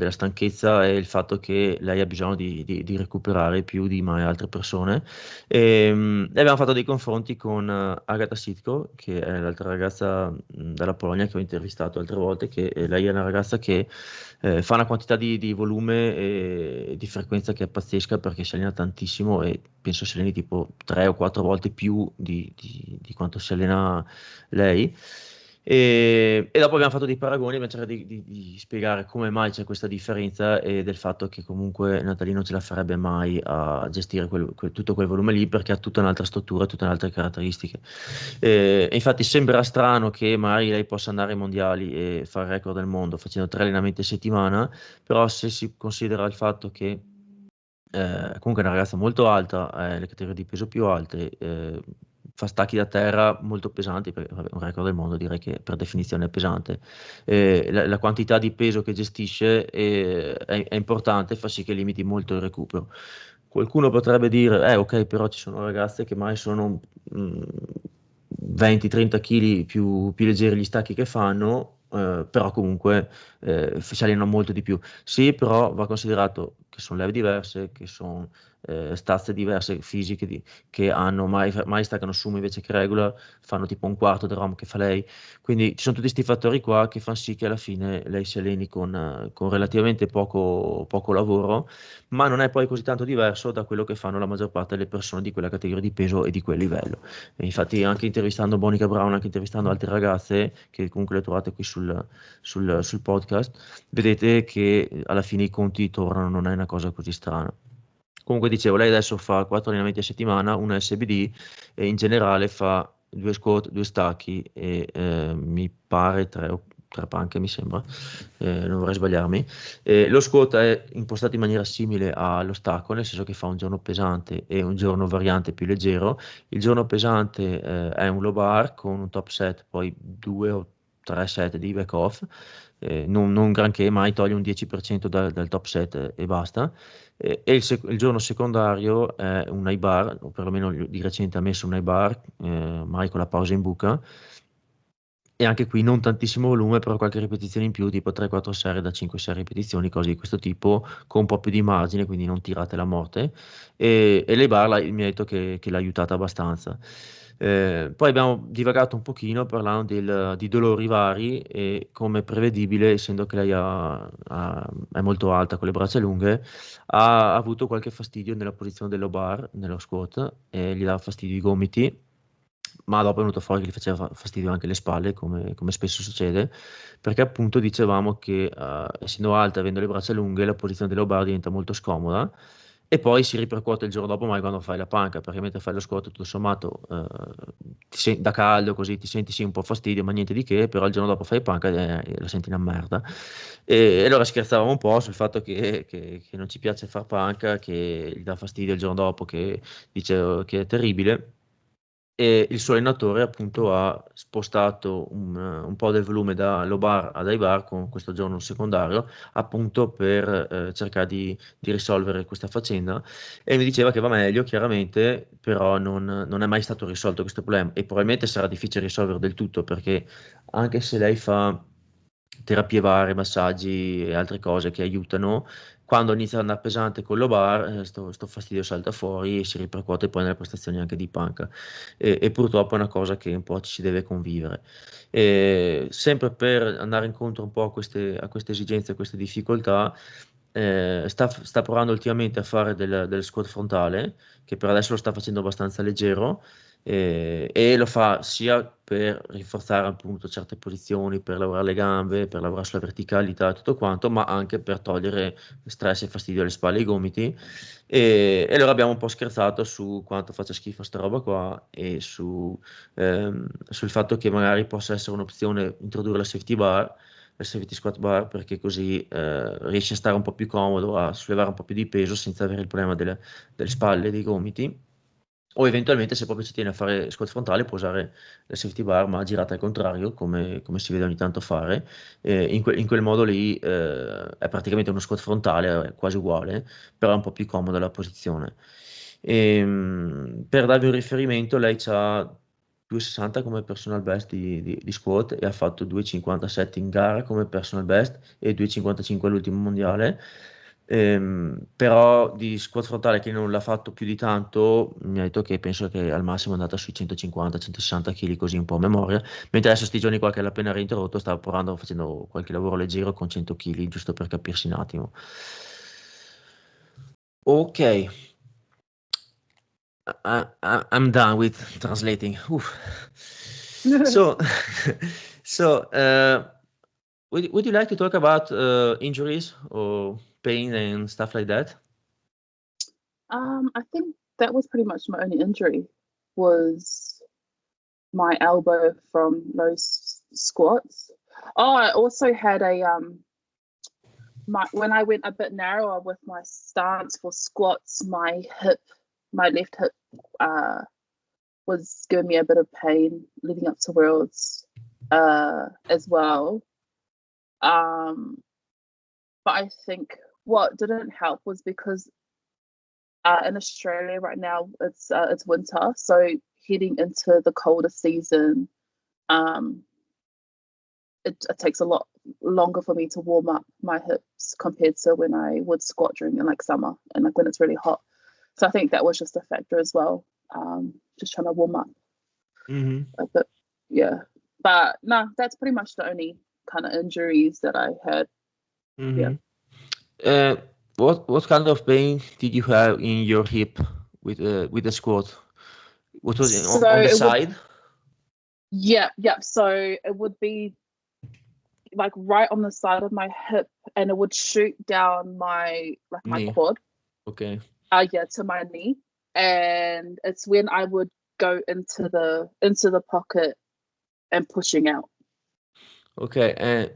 stanchezza e il fatto che lei ha bisogno di recuperare più di mai altre persone. E abbiamo fatto dei confronti con Agata Sitko, che è l'altra ragazza dalla Polonia che ho intervistato altre volte, che lei è una ragazza che fa una quantità di volume e di frequenza che è pazzesca, perché si allena tantissimo e penso si alleni tipo 3 o 4 volte più di quanto si allena lei. E dopo abbiamo fatto dei paragoni, abbiamo cercato di spiegare come mai c'è questa differenza, e del fatto che comunque Natalie non ce la farebbe mai a gestire tutto quel volume lì, perché ha tutta un'altra struttura, tutte un'altre caratteristiche. E infatti sembra strano che magari lei possa andare ai mondiali e fare il record del mondo facendo 3 allenamenti a settimana, però se si considera il fatto che comunque è una ragazza molto alta, ha le categorie di peso più alte, fa stacchi da terra molto pesanti, perché vabbè, un record del mondo direi che per definizione è pesante. La quantità di peso che gestisce è importante, fa sì che limiti molto il recupero. Qualcuno potrebbe dire, ok, però ci sono ragazze che mai sono 20-30 kg più leggeri gli stacchi che fanno, però comunque si allenano molto di più. Sì, però va considerato che sono leve diverse, che sono stazze diverse fisiche che hanno mai staccano sumo invece che regular, fanno tipo un quarto del ROM che fa lei. Quindi ci sono tutti questi fattori qua che fanno sì che alla fine lei si alleni con relativamente poco lavoro, ma non è poi così tanto diverso da quello che fanno la maggior parte delle persone di quella categoria di peso e di quel livello. E infatti anche intervistando Monica Brown, anche intervistando altre ragazze, che comunque le trovate qui sul podcast, vedete che alla fine i conti tornano, non è una cosa così strana. Comunque dicevo, lei adesso fa 4 allenamenti a settimana, una SBD, e in generale fa 2 squat, 2 stacchi e mi pare 3 panche, mi sembra, non vorrei sbagliarmi. Lo squat è impostato in maniera simile allo stacco, nel senso che fa un giorno pesante e un giorno variante più leggero. Il giorno pesante è un low bar con un top set, poi 2 o 3 set di back off, non granché, mai toglie un 10% dal top set e basta. E il giorno secondario è un high bar, o perlomeno di recente ha messo un high bar, magari con la pausa in buca, e anche qui non tantissimo volume, però qualche ripetizione in più, tipo 3-4 serie da 5-6 ripetizioni, cose di questo tipo, con un po' più di margine, quindi non tirate la morte. E le bar mi ha detto che l'ha aiutata abbastanza. Poi abbiamo divagato un pochino parlando di dolori vari, e come prevedibile, essendo che lei è molto alta con le braccia lunghe, ha avuto qualche fastidio nella posizione dello bar, nello squat, e gli dà fastidio i gomiti, ma dopo è venuto fuori che gli faceva fastidio anche le spalle, come spesso succede, perché appunto dicevamo che essendo alta, avendo le braccia lunghe, la posizione dello bar diventa molto scomoda, e poi si ripercuote il giorno dopo mai quando fai la panca, perché mentre fai lo squat tutto sommato da caldo così ti senti sì un po' fastidio, ma niente di che, però il giorno dopo fai panca e la senti una merda. E allora scherzavamo un po' sul fatto che non ci piace far panca, che gli dà fastidio il giorno dopo, che dice che è terribile. e il suo allenatore appunto ha spostato un po' del volume da low bar ad high bar con questo giorno secondario, appunto per cercare di risolvere questa faccenda, e mi diceva che va meglio chiaramente, però non è mai stato risolto questo problema e probabilmente sarà difficile risolvere del tutto, perché anche se lei fa terapie varie, massaggi e altre cose che aiutano, quando inizia ad andare pesante con lo bar, sto fastidio salta fuori e si ripercuote poi nelle prestazioni anche di panca. E purtroppo è una cosa che un po' ci si deve convivere. E sempre per andare incontro un po' a queste esigenze, a queste difficoltà, sta provando ultimamente a fare del squat frontale, che per adesso lo sta facendo abbastanza leggero, e lo fa sia per rinforzare appunto certe posizioni, per lavorare le gambe, per lavorare sulla verticalità e tutto quanto, ma anche per togliere stress e fastidio alle spalle e ai gomiti. E allora abbiamo un po' scherzato su quanto faccia schifo sta roba qua e sul fatto che magari possa essere un'opzione introdurre la safety bar, la safety squat bar, perché così riesce a stare un po' più comodo, a sollevare un po' più di peso senza avere il problema delle spalle e dei gomiti. O eventualmente, se proprio ci tiene a fare squat frontale, può usare la safety bar ma girata al contrario, come si vede ogni tanto fare. In quel modo lì è praticamente uno squat frontale, è quasi uguale, però è un po' più comoda la posizione. Per darvi un riferimento, lei ha 2,60 come personal best di squat e ha fatto 2,57 in gara come personal best e 2,55 all'ultimo mondiale. Però di squat frontale, che non l'ha fatto più di tanto, mi ha detto che penso che al massimo è andata sui 150-160 kg, così un po' a memoria, mentre adesso sti giorni qua che l'ha appena reinterrotto stava provando, facendo qualche lavoro leggero con 100 kg, giusto per capirsi un attimo. Ok, I'm done with translating. Oof. So, would you like to talk about injuries or pain and stuff like that? I think that was pretty much my only injury, was my elbow from those squats. Oh, I also had when I went a bit narrower with my stance for squats, my left hip was giving me a bit of pain leading up to Worlds as well. But I think what didn't help was because in Australia right now it's winter, so heading into the colder season, it takes a lot longer for me to warm up my hips compared to when I would squat during like summer and like when it's really hot. So I think that was just a factor as well. Just trying to warm up a bit, yeah. But no, that's pretty much the only kind of injuries that I had. Yeah. What kind of pain did you have in your hip with the squat? What was it, on the side? Yeah. So it would be like right on the side of my hip, and it would shoot down my knee. quad. Okay. Yeah, to my knee, and it's when I would go into the pocket and pushing out. Okay. And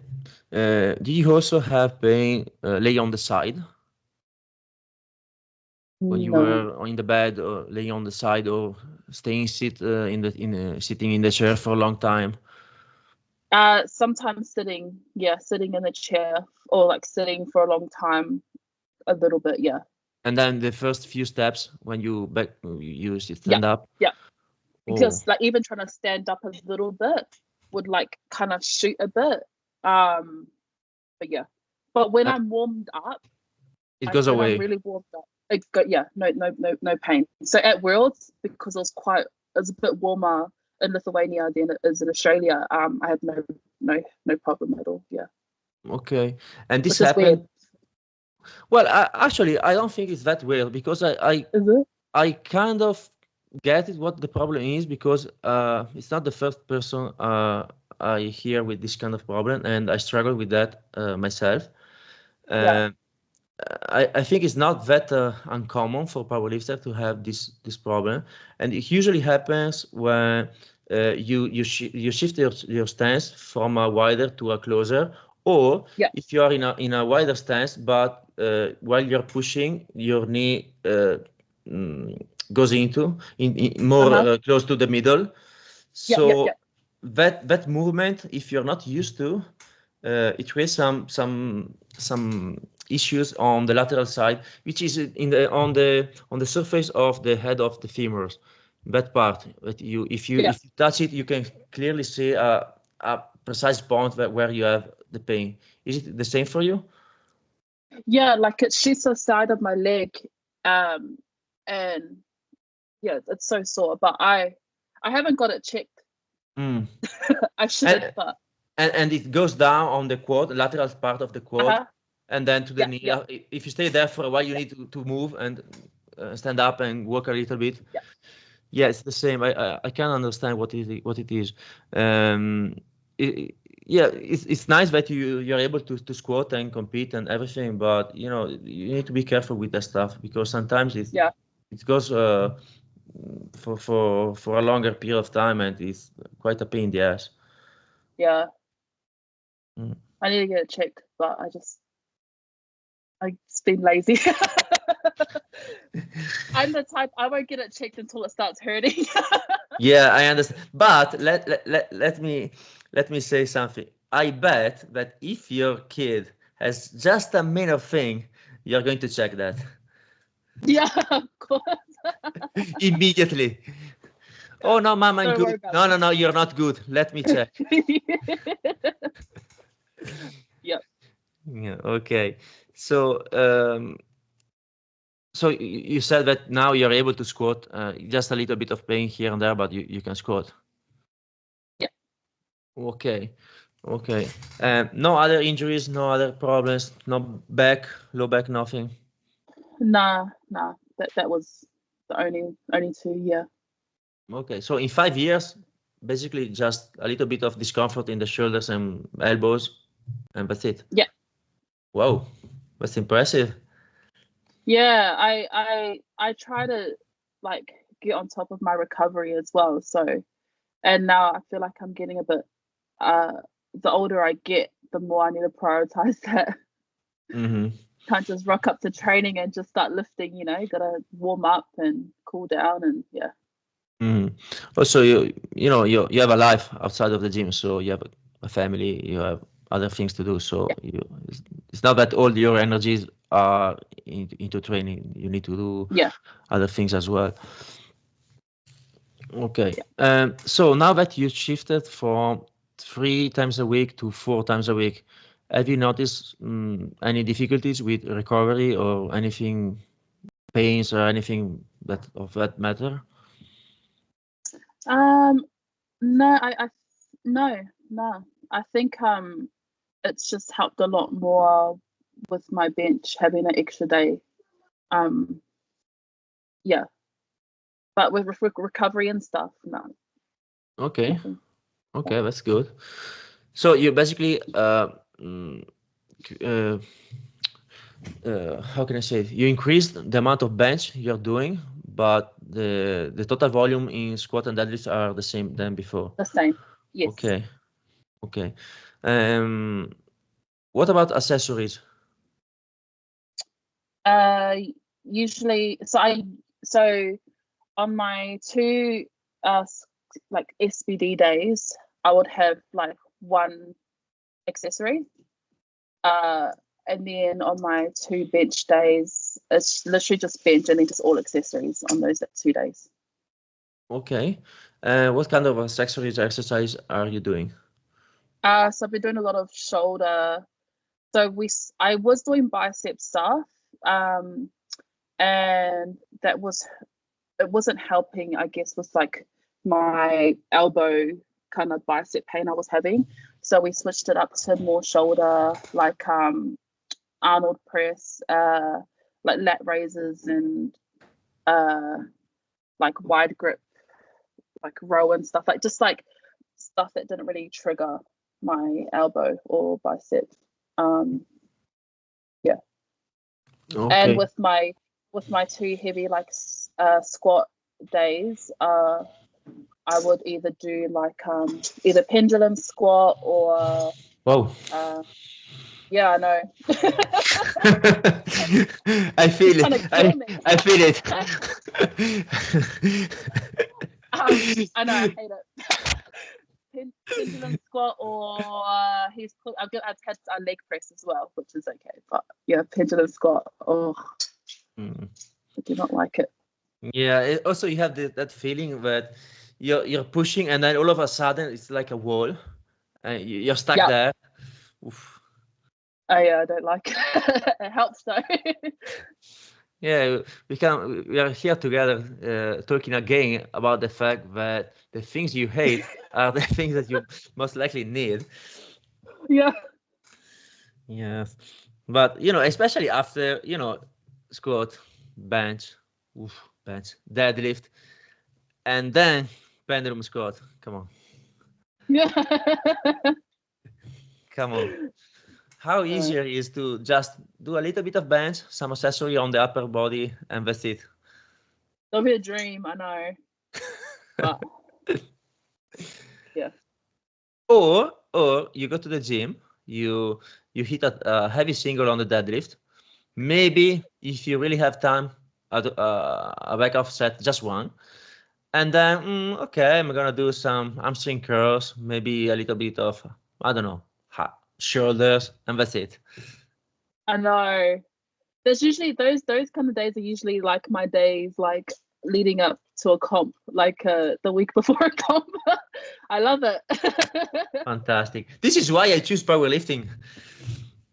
did you also have pain laying on the side when you were in the bed, or laying on the side, or sitting in the chair for a long time? Sometimes sitting in the chair, or like sitting for a long time, a little bit, yeah. And then the first few steps when you stand up. Yeah. Because like even trying to stand up a little bit would like kind of shoot a bit. But yeah. But when I'm warmed up, it goes away. I'm really warmed up. No pain. So at Worlds, because it was a bit warmer in Lithuania than it is in Australia, I had no problem at all. Yeah. Okay. And this happened. Well, actually, I don't think it's that weird, because I kind of get it what the problem is, because it's not the first person I hear with this kind of problem, and I struggle with that myself. I think it's not that uncommon for powerlifter to have this problem, and it usually happens when you shift your stance from a wider to a closer, or if you are in a wider stance, but while you're pushing, your knee goes into in more close to the middle. So Yep. that movement, if you're not used to, it creates some issues on the lateral side, which is on the surface of the head of the femurs. That part that if you touch it, you can clearly see a precise point where you have the pain. Is it the same for you? Yeah, like it shoots the side of my leg, and yeah, it's so sore. But I haven't got it checked. I should, but and it goes down on the quad, the lateral part of the quad, and then to the knee. If you stay there for a while, you need to move and stand up and walk a little bit. Yeah, it's the same. I can't understand what it is. It's nice that you're able to squat and compete and everything, but you need to be careful with that stuff, because sometimes it goes for a longer period of time, and it's quite a pain in the ass. Yeah. I need to get it checked, but I've been lazy. I'm the type, I won't get it checked until it starts hurting. Yeah, I understand. But let me say something. I bet that if your kid has just a minor thing, you're going to check that. Yeah, of course. Immediately. Oh no, Mom, I'm good. No, you're not good. Let me check. Yep. Yeah. Okay. So so you said that now you're able to squat, just a little bit of pain here and there, but you can squat. Yeah. Okay. No other injuries, no other problems, no low back, nothing. Nah. That was the only two. Yeah. Okay, so in 5 years, basically just a little bit of discomfort in the shoulders and elbows, and that's it. Yeah. Wow, that's impressive. Yeah, I try to like get on top of my recovery as well. So, and now I feel like I'm getting a bit. The older I get, the more I need to prioritize that. Can't just rock up to training and just start lifting. You gotta warm up and cool down, and yeah. Also, you have a life outside of the gym, so you have a family, you have other things to do. So it's not that all your energies are into training. You need to do other things as well. Okay. So now that you shifted from 3 times a week to 4 times a week, have you noticed any difficulties with recovery or anything, pains or anything of that matter? No, no. I think it's just helped a lot more with my bench having an extra day. Yeah. But with recovery and stuff, no. Okay. Okay, that's good. So you basically how can I say it? You increased the amount of bench you're doing, but the total volume in squat and deadlift are the same than before. The same. Yes. Okay. What about accessories? Usually, so on my two like SBD days, I would have like one accessory. And then on my two bench days, it's literally just bench and then just all accessories on those 2 days. Okay. What kind of accessories exercise are you doing? So I've been doing a lot of shoulder. So I was doing bicep stuff, and it wasn't helping, I guess, with like my elbow kind of bicep pain I was having. So we switched it up to more shoulder, like Arnold press, like lat raises, and like wide grip, like row and stuff, like just like stuff that didn't really trigger my elbow or bicep. Yeah. Okay. And with my two heavy like squat days, I would either do like either pendulum squat or Yeah, I know. I feel it. I feel it. I know, I hate it. Pendulum squat, or I've had a leg press as well, which is okay. But yeah, pendulum squat. Oh, I do not like it. Yeah. Also, you have that feeling that you're pushing, and then all of a sudden it's like a wall, and you're stuck there. Oof. Oh yeah, I don't like it. It helps though. Yeah, we are here together talking again about the fact that the things you hate are the things that you most likely need. Yeah. Yes. But, especially after, squat, bench, deadlift, and then pendulum squat. Come on. Yeah. Come on. How easier it is to just do a little bit of bench, some accessory on the upper body, and that's it. That'll be a dream, I know. But yeah. Or you go to the gym, you hit a heavy single on the deadlift. Maybe if you really have time, a back off set, just one. And then, okay, I'm gonna do some hamstring curls, maybe a little bit of, I don't know, shoulders, and that's it. I know. There's usually those kind of days are usually like my days, like leading up to a comp, like the week before a comp. I love it. Fantastic. This is why I choose powerlifting.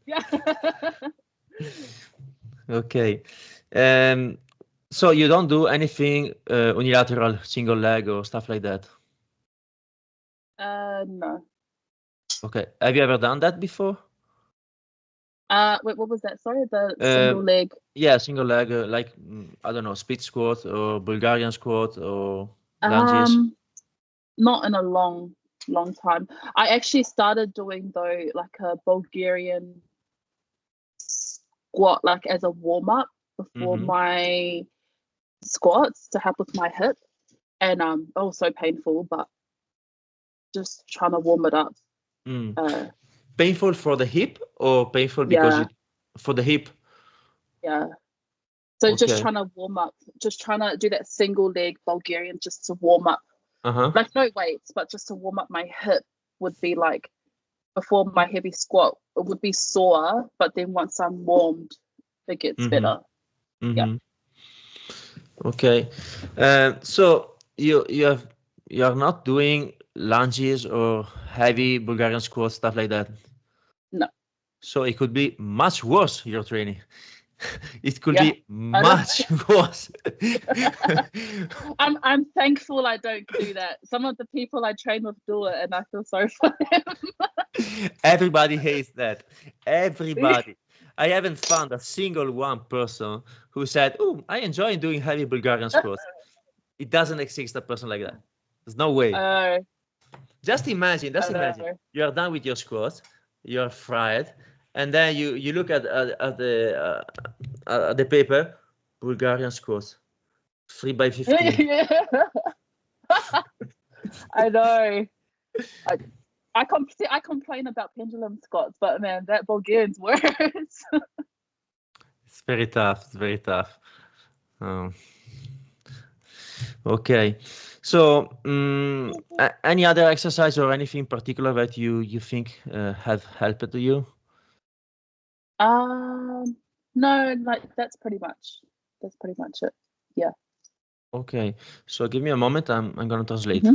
Yeah. Okay. So you don't do anything unilateral, single leg or stuff like that? No. Okay. Have you ever done that before? Wait, what was that? Sorry, the single leg. Yeah, single leg, like I don't know, split squat or Bulgarian squat or lunges. Not in a long time. I actually started doing though like a Bulgarian squat, like as a warm up before my squats to help with my hip, and also painful, but just trying to warm it up. Painful for the hip or painful because for the hip? Yeah. So just trying to warm up, just trying to do that single leg Bulgarian just to warm up. Like no weights, but just to warm up my hip would be like before my heavy squat, it would be sore, but then once I'm warmed, it gets better. Yeah. Okay. So you are not doing lunges or heavy Bulgarian squats, stuff like that? No. So it could be much worse, your training. It could be much worse. I'm thankful I don't do that. Some of the people I train with do it, and I feel sorry for them. Everybody hates that. Everybody. I haven't found a single one person who said, "Oh, I enjoy doing heavy Bulgarian squats." It doesn't exist a person like that. There's no way. Just imagine. You are done with your squats. You're fried, and then you look at the paper, Bulgarian squats, 3x15. I know. I complain about pendulum squats, but man, that Bulgarian's worse. It's very tough. It's very tough. Okay. So, any other exercise or anything particular that you think have helped you? No, like that's pretty much it. Yeah. Ok, so give me a moment, I'm gonna translate.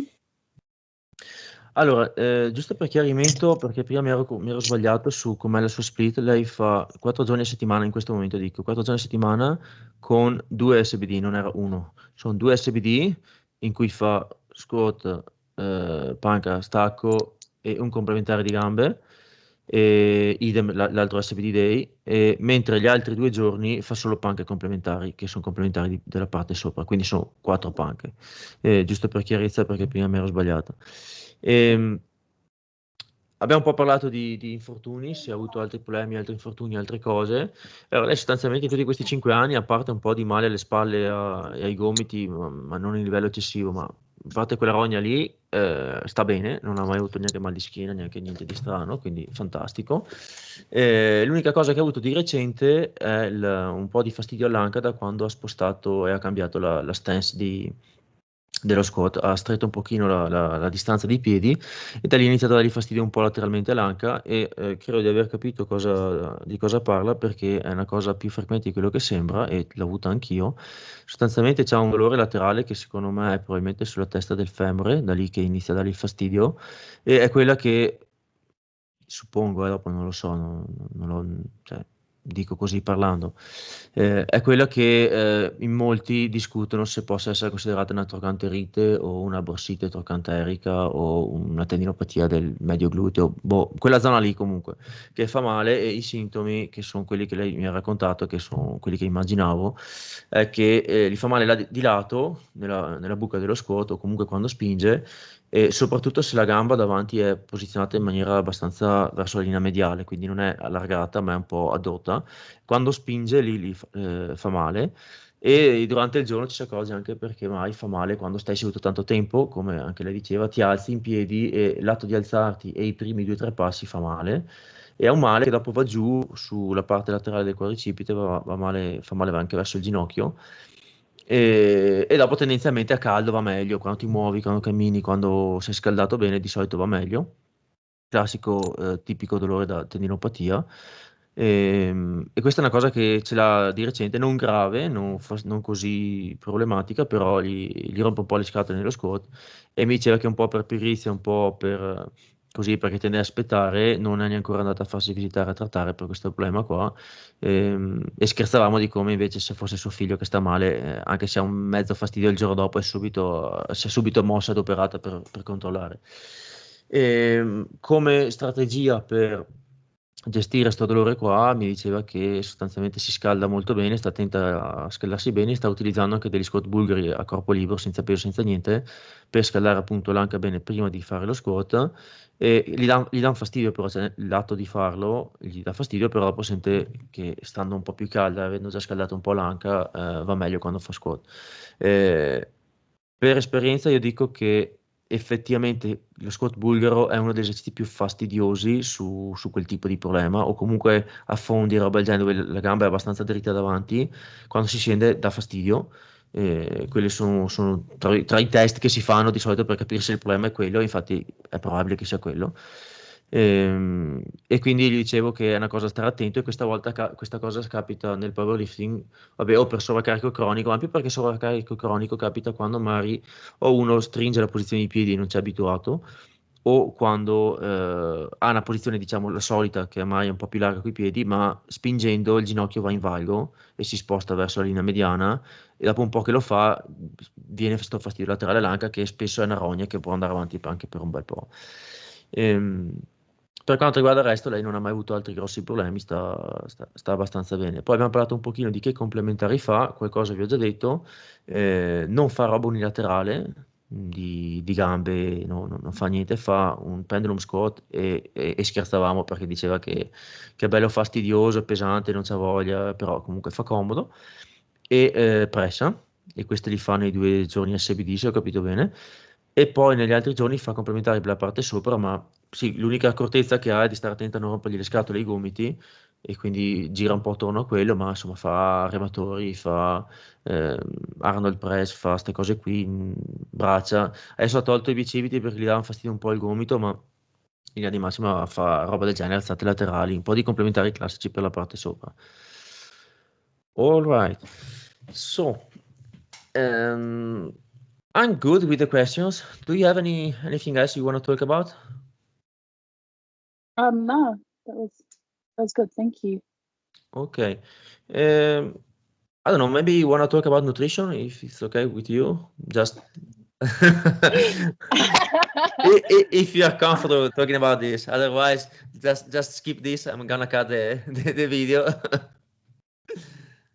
Allora, giusto per chiarimento, perché prima mi ero sbagliato su com'è la sua split, lei fa 4 giorni a settimana, in questo momento dico, 4 giorni a settimana con 2 SBD, non era uno, sono 2 SBD in cui fa squat, panca, stacco e un complementare di gambe, e idem l'altro SBD day, mentre gli altri 2 giorni fa solo panche complementari, che sono complementari della parte sopra, quindi sono 4 panche, giusto per chiarezza perché prima mi ero sbagliato. Abbiamo un po' parlato di infortuni, se ha avuto altri problemi, altri infortuni, altre cose. Allora, lei sostanzialmente in tutti questi 5 anni, a parte un po' di male alle spalle e ai gomiti, ma non in livello eccessivo, ma a parte quella rogna lì, sta bene, non ha mai avuto neanche mal di schiena, neanche niente di strano, quindi fantastico. L'unica cosa che ha avuto di recente è un po' di fastidio all'anca da quando ha spostato e ha cambiato la stance dello squat, ha stretto un pochino la distanza dei piedi e da lì ha iniziato a dargli fastidio un po' lateralmente all'anca e credo di aver capito di cosa parla, perché è una cosa più frequente di quello che sembra e l'ho avuta anch'io. Sostanzialmente c'è un dolore laterale che secondo me è probabilmente sulla testa del femore, da lì che inizia a dargli fastidio, e è quella che suppongo, dopo non lo so, cioè, dico così parlando, è quella che in molti discutono se possa essere considerata una trochanterite o una borsite trocanterica o una tendinopatia del medio gluteo, boh, quella zona lì comunque, che fa male, e i sintomi, che sono quelli che lei mi ha raccontato, che sono quelli che immaginavo, è che gli fa male di lato, nella buca dello squat, o comunque quando spinge, e soprattutto se la gamba davanti è posizionata in maniera abbastanza verso la linea mediale, quindi non è allargata ma è un po' addotta. Quando spinge lì fa male, e durante il giorno ci si accorge anche perché mai fa male quando stai seduto tanto tempo, come anche lei diceva, ti alzi in piedi e l'atto di alzarti e i primi 2 o 3 passi fa male, e ha un male che dopo va giù sulla parte laterale del quadricipite, va male, fa male anche verso il ginocchio, e dopo tendenzialmente a caldo va meglio, quando ti muovi, quando cammini, quando sei scaldato bene, di solito va meglio. Classico, tipico dolore da tendinopatia. E questa è una cosa che ce l'ha di recente, non grave, non così problematica, però gli rompe un po' le scatole nello squat, e mi diceva che un po' per pigrizia, un po' per così, perché tende ad aspettare, non è neanche ancora andata a farsi visitare a trattare per questo problema qua. E scherzavamo di come invece se fosse suo figlio che sta male, anche se ha un mezzo fastidio il giorno dopo, si è subito mossa ed operata per controllare. Come strategia per gestire questo dolore qua, mi diceva che sostanzialmente si scalda molto bene, sta attenta a scaldarsi bene, sta utilizzando anche degli squat bulgari a corpo libero, senza peso, senza niente, per scaldare appunto l'anca bene prima di fare lo squat. E gli dà un fastidio, però cioè, l'atto di farlo gli dà fastidio, però dopo sente che stando un po' più calda, avendo già scaldato un po' l'anca, va meglio quando fa squat. Eh, per esperienza io dico che effettivamente lo squat bulgaro è uno degli esercizi più fastidiosi su quel tipo di problema, o comunque affondi, roba del genere, dove la gamba è abbastanza dritta davanti, quando si scende dà fastidio. Quelli sono tra i test che si fanno di solito per capire se il problema è quello, infatti è probabile che sia quello. E quindi gli dicevo che è una cosa a stare attento, e questa volta questa cosa capita nel powerlifting, vabbè, o per sovraccarico cronico, ma più perché sovraccarico cronico capita quando magari o uno stringe la posizione dei piedi e non ci è abituato, o quando ha una posizione, diciamo, la solita, che magari è un po' più larga coi piedi, ma spingendo il ginocchio va in valgo e si sposta verso la linea mediana, e dopo un po' che lo fa viene questo fastidio laterale all'anca, che spesso è una rogna che può andare avanti anche per un bel po'. Ehm, per quanto riguarda il resto, lei non ha mai avuto altri grossi problemi, sta abbastanza bene. Poi abbiamo parlato un pochino di che complementari fa, qualcosa vi ho già detto. Non fa roba unilaterale di gambe, non fa niente, fa un pendulum squat, e scherzavamo perché diceva che è bello fastidioso, è pesante, non c'ha voglia, però comunque fa comodo, e pressa, e questi li fa nei 2 giorni SBD, se ho capito bene, e poi negli altri giorni fa complementari per la parte sopra, ma sì, l'unica accortezza che ha è di stare attenta a non rompergli le scatole e i gomiti, e quindi gira un po' attorno a quello, ma insomma fa rematori, fa ehm, Arnold Press, fa queste cose qui, braccia. Adesso ha tolto i bicipiti perché gli dava fastidio un po' il gomito, ma in linea di massima fa roba del genere, alzate laterali, un po' di complementari classici per la parte sopra. All right. So, um, I'm good with the questions. Do you have anything else you want to talk about? No, that was good. Thank you. Okay. I don't know, maybe you want to talk about nutrition, if it's okay with you. Just if you are comfortable talking about this. Otherwise, just skip this. I'm gonna cut the video.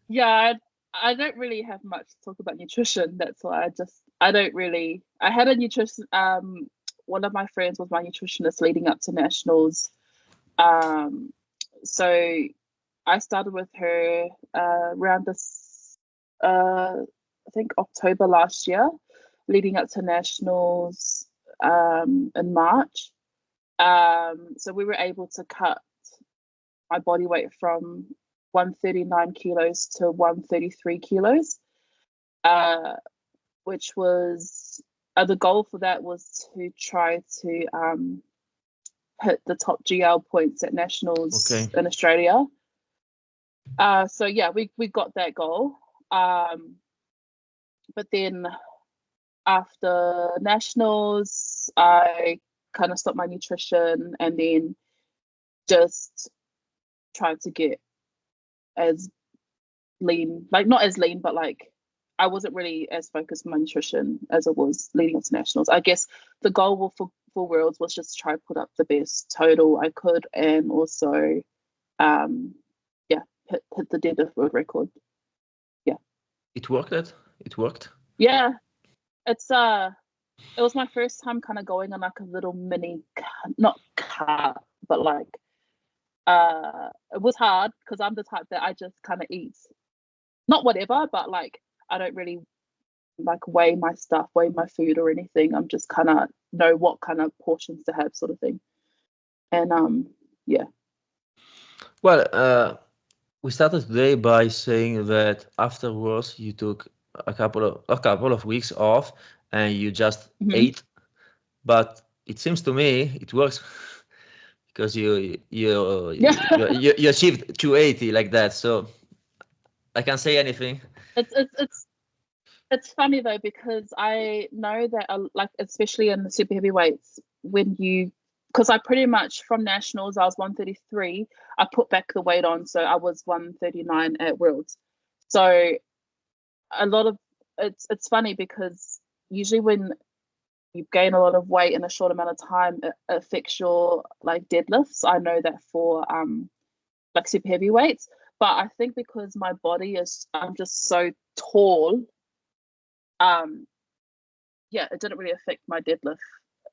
Yeah, I don't really have much to talk about nutrition. That's why I don't really. I had a nutrition. One of my friends was my nutritionist leading up to nationals. So I started with her around this, I think October last year. leading up to nationals in March. So we were able to cut my body weight from 139 kilos to 133 kilos, which was the goal for that was to try to hit the top GL points at nationals in Australia. So yeah, we got that goal. But then after nationals, I kind of stopped my nutrition and then just tried to get as lean, like not as lean, but like I wasn't really as focused on my nutrition as it was leading up to nationals. I guess the goal for Worlds was just try to put up the best total I could, and also hit the deadlift world record. Yeah, it worked. Yeah, it was my first time kind of going on like a little mini, not cut, but like it was hard because I'm the type that I just kind of eat, not whatever, but like I don't really like weigh my food or anything. I'm just kind of know what kind of portions to have, sort of thing. And yeah. Well, we started today by saying that afterwards you took a couple of weeks off and you just ate, but it seems to me it works because you achieved 280 like that. So I can't say anything. It's funny though, because I know that like especially in the super heavyweights, because I pretty much from nationals I was 133, I put back the weight on, so I was 139 at Worlds. So a lot of it's funny because usually when you gain a lot of weight in a short amount of time, it affects your like deadlifts. I know that for like super heavyweights, but I think because my body I'm just so tall, it didn't really affect my deadlift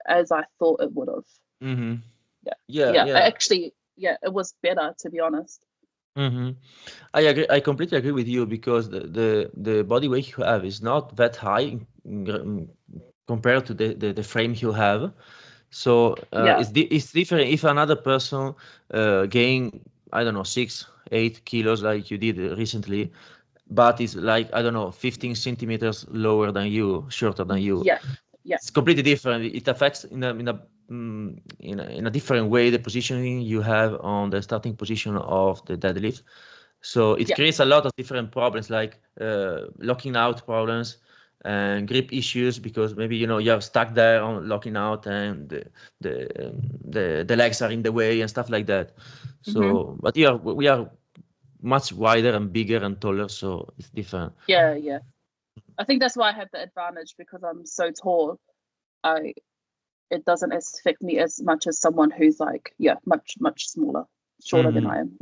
as I thought it would have. Actually, it was better, to be honest. I agree. I completely agree with you, because the body weight you have is not that high compared to the frame you have. So it's different if another person gain, I don't know, 6-8 kilos like you did recently, but it's like, I don't know, 15 centimeters lower than you, shorter than you. It's completely different. It affects in a different way the positioning you have on the starting position of the deadlift. So it creates a lot of different problems, like locking out problems and grip issues, because maybe you're stuck there on locking out and the legs are in the way and stuff like that. So but we are much wider and bigger and taller, so it's different. I think that's why I have the advantage, because I'm so tall. It doesn't affect me as much as someone who's like much smaller, shorter than I am.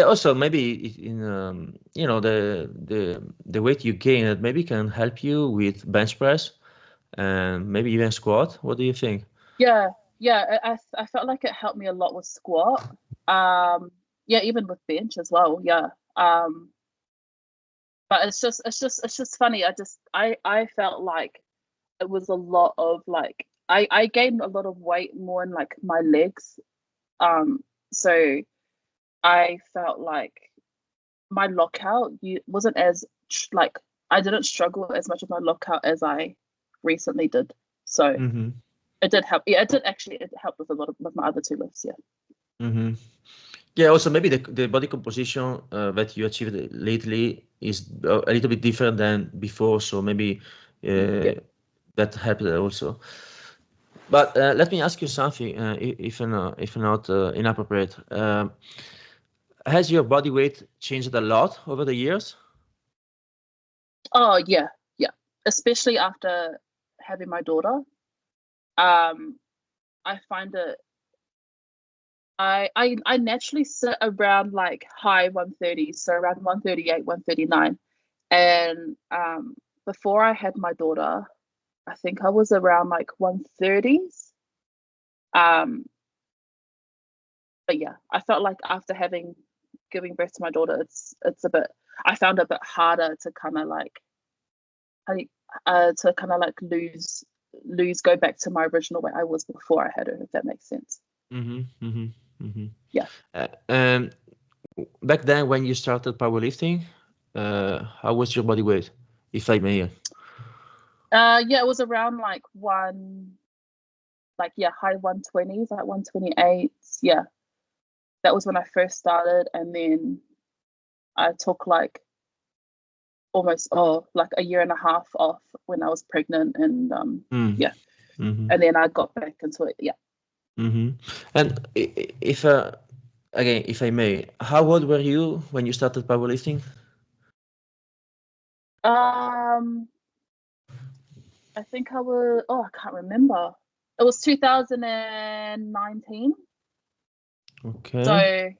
Also maybe in the weight you gain, it maybe can help you with bench press and maybe even squat. What do you think? I felt like it helped me a lot with squat, even with bench as well. But it's just funny. I felt like it was a lot of like I gained a lot of weight more in like my legs, so I felt like my lockout wasn't as like I didn't struggle as much with my lockout as I recently did. So it did help. It helped with a lot of my other two lifts. Also maybe the body composition that you achieved lately is a little bit different than before, so maybe that helped also. But let me ask you something, if not inappropriate. Has your body weight changed a lot over the years? Oh yeah, especially after having my daughter. I find it. I naturally sit around like high 130s, so around 138, 139, and before I had my daughter, I think I was around like 130s. But yeah, I felt like after giving birth to my daughter, I found it a bit harder to kind of like to kind of like go back to my original way I was before I had her, if that makes sense. Yeah. Back then when you started powerlifting, how was your body weight, if I may? Yeah, it was around like high 120s, like 128. Yeah, that was when I first started, and then I took like almost like a year and a half off when I was pregnant, and yeah, and then I got back into it. Yeah. And if again, if I may, how old were you when you started powerlifting? I think I was. I can't remember. It was 2019. Okay.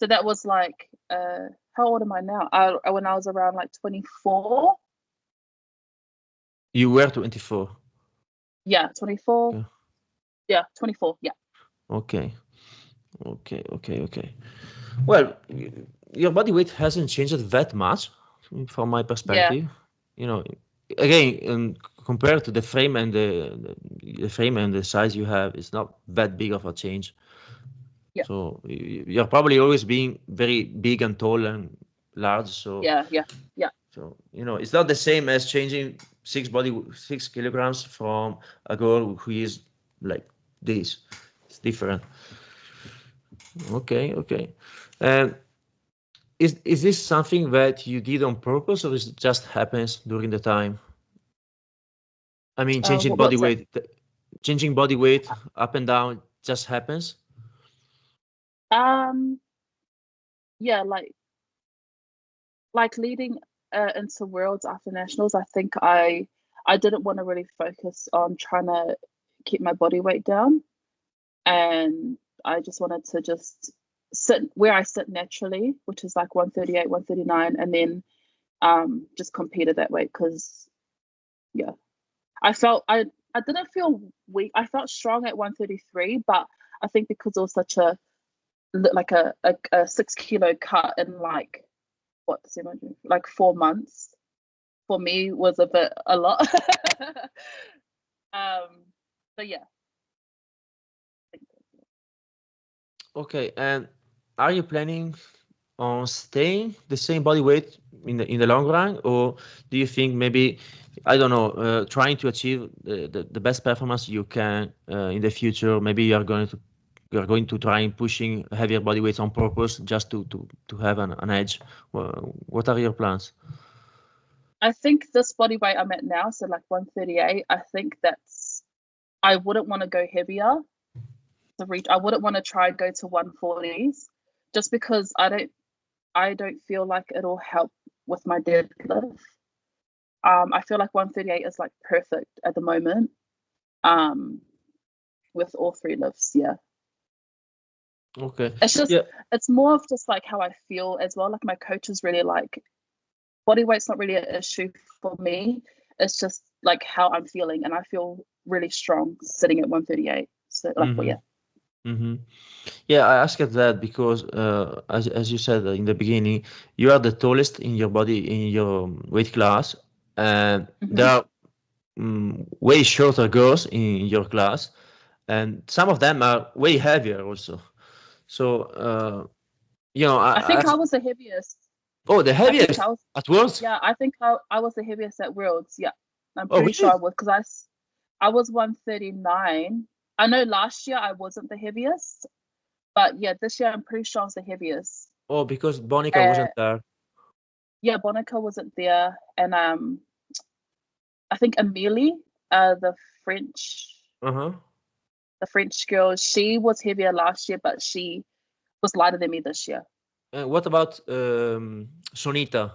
So that was like, how old am I now? When I was around like 24. You were 24. Yeah, 24. Yeah. Yeah, 24. Yeah. Okay. Well, your body weight hasn't changed that much from my perspective. Yeah. Again, compared to the frame and the frame and the size you have, it's not that big of a change. Yeah. So you're probably always being very big and tall and large. So yeah. So it's not the same as changing 6 kilograms from a girl who is like this. It's different. Okay. Is this something that you did on purpose, or is it just happens during the time? I mean, changing body weight up and down just happens. Yeah, like leading into Worlds after Nationals, I think I didn't want to really focus on trying to keep my body weight down, and I just wanted to just sit where I sit naturally, which is like 138, 139, and then just compete at that weight, because I didn't feel weak. I felt strong at 133, but I think because it was such a 6 kilo cut in like 4 months, for me was a lot. So yeah. Okay, and are you planning on staying the same body weight in the long run, or do you think maybe, I don't know, trying to achieve the best performance you can in the future, maybe you are going to try and pushing heavier body weights on purpose just to have an edge? What are your plans? I think this body weight I'm at now, so like 138, I think I wouldn't want to go heavier to reach. I wouldn't want to try and go to 140s, just because I don't feel like it'll help with my deadlift. I feel like 138 is like perfect at the moment, with all 3 lifts. Yeah. Okay. It's just, it's more of just like how I feel as well. Like my coach is really like, body weight's not really an issue for me. It's just like how I'm feeling, and I feel really strong sitting at 138. So like, well, yeah. Yeah, I asked that because, as you said in the beginning, you are the tallest in your weight class, and there are way shorter girls in your class, and some of them are way heavier also. So, I think I was the heaviest. Oh, the heaviest at Worlds? Yeah, I think I was the heaviest at Worlds. Yeah, I'm Oh, pretty really? sure I was, because I was 139. I know last year I wasn't the heaviest, but yeah, this year I'm pretty sure I was the heaviest. Oh, because Bonica wasn't there. Yeah, Bonica wasn't there, and I think Amelie, the French, the French girl, she was heavier last year, but she was lighter than me this year. What about Sonita?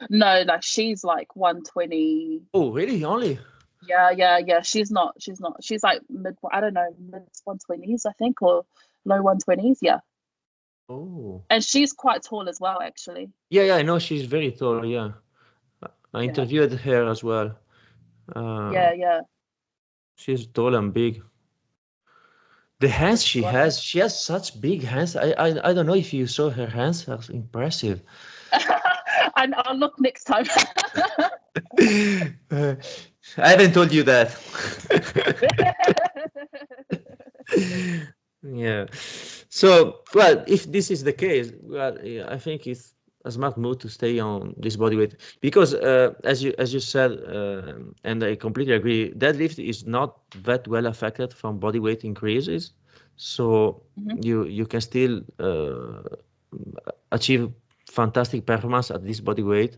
No, like she's like 120. Oh, really? Only? Yeah. She's not. She's like mid 120s, I think, or low 120s. Yeah. Oh. And she's quite tall as well, actually. Yeah, I know she's very tall. Yeah, I interviewed her as well. Yeah. She's tall and big. The hands she has such big hands. I don't know if you saw her hands. That's impressive. And I'll look next time. I haven't told you that. Yeah. So, well, if this is the case, well, yeah, I think it's a smart move to stay on this body weight because, as you said, and I completely agree, deadlift is not that well affected from body weight increases. So you can still achieve fantastic performance at this body weight,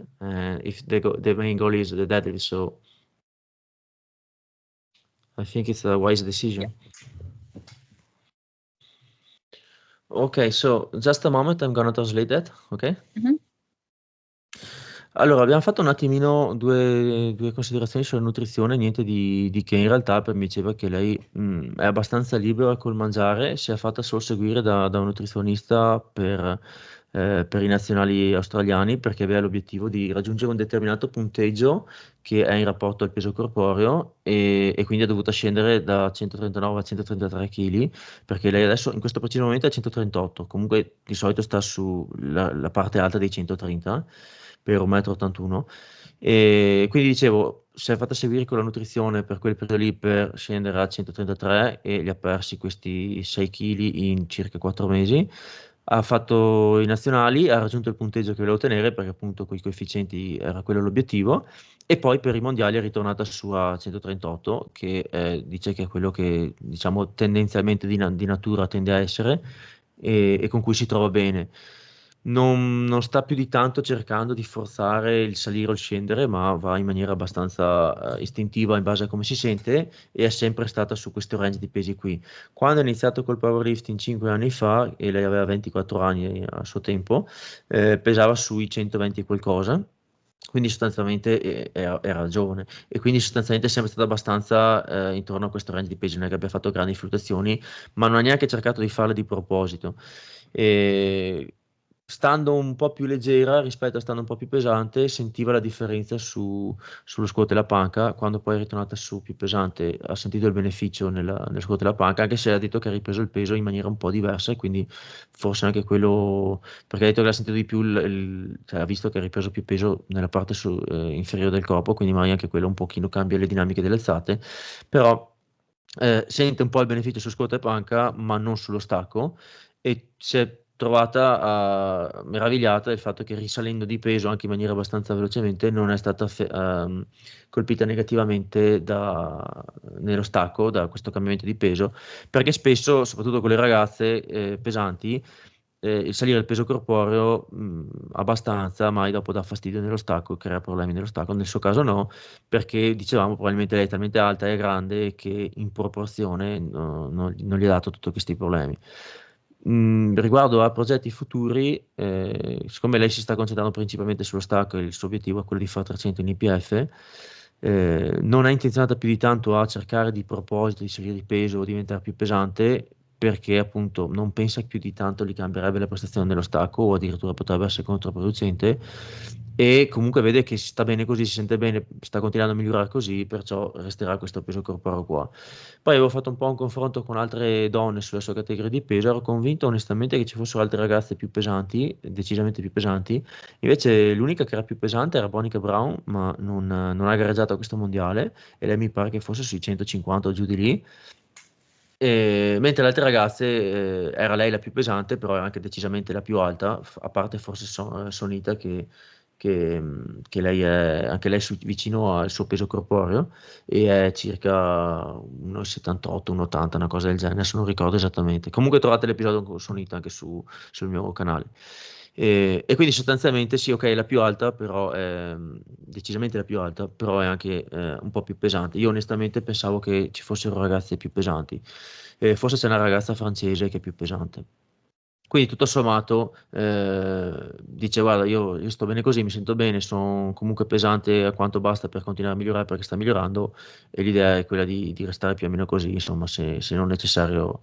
if the main goal is the deadlift. So I think it's a wise decision. Okay, so just a moment, I'm gonna translate that, okay? Allora, abbiamo fatto un attimino due considerazioni sulla nutrizione, niente di che in realtà, per mi diceva che lei è abbastanza libera col mangiare, si è fatta solo seguire da un nutrizionista per i nazionali australiani perché aveva l'obiettivo di raggiungere un determinato punteggio che è in rapporto al peso corporeo e quindi è dovuta scendere da 139 a 133 kg perché lei adesso in questo preciso momento è a 138, comunque di solito sta sulla parte alta dei 130 per 1,81 m. E quindi dicevo, si è fatta seguire con la nutrizione per quel periodo lì per scendere a 133 e li ha persi questi 6 kg in circa 4 mesi. Ha fatto i nazionali, ha raggiunto il punteggio che voleva ottenere perché appunto con i coefficienti era quello l'obiettivo e poi per i mondiali è ritornata su a 138 che dice che è quello che diciamo tendenzialmente di natura tende a essere e con cui si trova bene. Non sta più di tanto cercando di forzare il salire o il scendere, ma va in maniera abbastanza istintiva in base a come si sente e è sempre stata su questo range di pesi qui. Quando ha iniziato col powerlifting 5 anni fa, e lei aveva 24 anni a suo tempo, pesava sui 120 e qualcosa. Quindi sostanzialmente era giovane e quindi sostanzialmente è sempre stata abbastanza intorno a questo range di pesi, non è che abbia fatto grandi fluttuazioni, ma non ha neanche cercato di farle di proposito. E stando un po' più leggera rispetto a stando un po' più pesante, sentiva la differenza sullo squat e la panca. Quando poi è ritornata su più pesante, ha sentito il beneficio nel squat e la panca, anche se ha detto che ha ripreso il peso in maniera un po' diversa, e quindi forse anche quello, perché ha detto che ha sentito di più, cioè ha visto che ha ripreso più peso nella parte inferiore del corpo, quindi magari anche quello un pochino cambia le dinamiche delle alzate, però sente un po' il beneficio su squat e panca, ma non sullo stacco e si è trovata meravigliata del fatto che risalendo di peso anche in maniera abbastanza velocemente non è stata colpita negativamente nello stacco da questo cambiamento di peso, perché spesso, soprattutto con le ragazze pesanti, il salire il peso corporeo abbastanza, mai dopo dà fastidio nello stacco, crea problemi nello stacco. Nel suo caso no, perché dicevamo probabilmente lei è talmente alta e grande che in proporzione non gli ha dato tutti questi problemi. Riguardo a progetti futuri, siccome lei si sta concentrando principalmente sullo stacco e il suo obiettivo è quello di fare 300 in IPF, non è intenzionata più di tanto a cercare di proposito di salire di peso o diventare più pesante, perché appunto non pensa più di tanto gli cambierebbe la prestazione dello stacco o addirittura potrebbe essere controproducente e comunque vede che si sta bene così, si sente bene, sta continuando a migliorare così, perciò resterà questo peso corporeo qua. Poi avevo fatto un po' un confronto con altre donne sulla sua categoria di peso, ero convinto onestamente che ci fossero altre ragazze più pesanti, decisamente più pesanti, invece l'unica che era più pesante era Monica Brown, ma non ha gareggiato a questo mondiale e lei mi pare che fosse sui 150 o giù di lì. Mentre le altre ragazze era lei la più pesante, però era anche decisamente la più alta, a parte forse Sonita che lei è anche lei vicino al suo peso corporeo e è circa 1,78, 1,80, una cosa del genere, adesso non ricordo esattamente. Comunque trovate l'episodio con Sonita anche sul mio canale. E quindi sostanzialmente sì, ok, è la più alta, però è decisamente la più alta, però è anche un po' più pesante. Io onestamente pensavo che ci fossero ragazze più pesanti. Forse c'è una ragazza francese che è più pesante. Quindi tutto sommato dice guarda io sto bene così, mi sento bene, sono comunque pesante a quanto basta per continuare a migliorare perché sta migliorando e l'idea è quella di restare più o meno così, insomma, se non necessario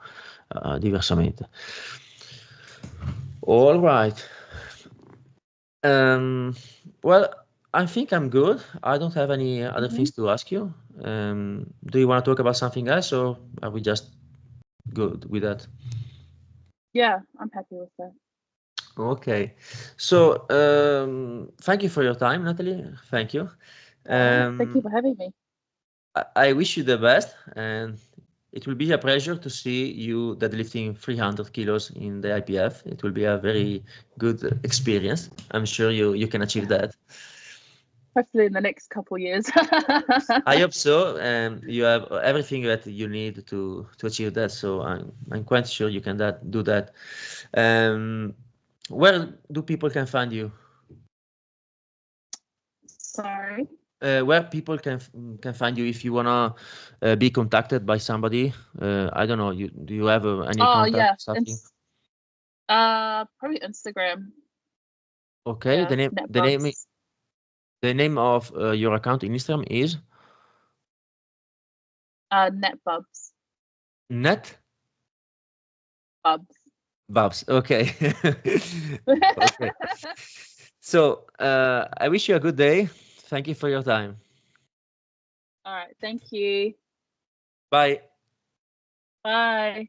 diversamente. All right. Well, I think I'm good. I don't have any other things to ask you. Do you want to talk about something else, or are we just good with that? Yeah, I'm happy with that. Okay. So, thank you for your time, Natalie. Thank you. Thank you for having me. I wish you the best, and it will be a pleasure to see you deadlifting 300 kilos in the IPF. It will be a very good experience. I'm sure you can achieve that. Hopefully in the next couple of years. I hope so. You have everything that you need to achieve that. So I'm quite sure you can do that. Where do people can find you? Sorry. Where people can find you if you wanna be contacted by somebody. I don't know. Do you have any contact? Yeah, Something? probably Instagram. Okay. Yeah, The name of your account in Instagram is Netbubs. Net Bubs. Babs. Okay. Okay. So I wish you a good day. Thank you for your time. All right. Thank you. Bye. Bye.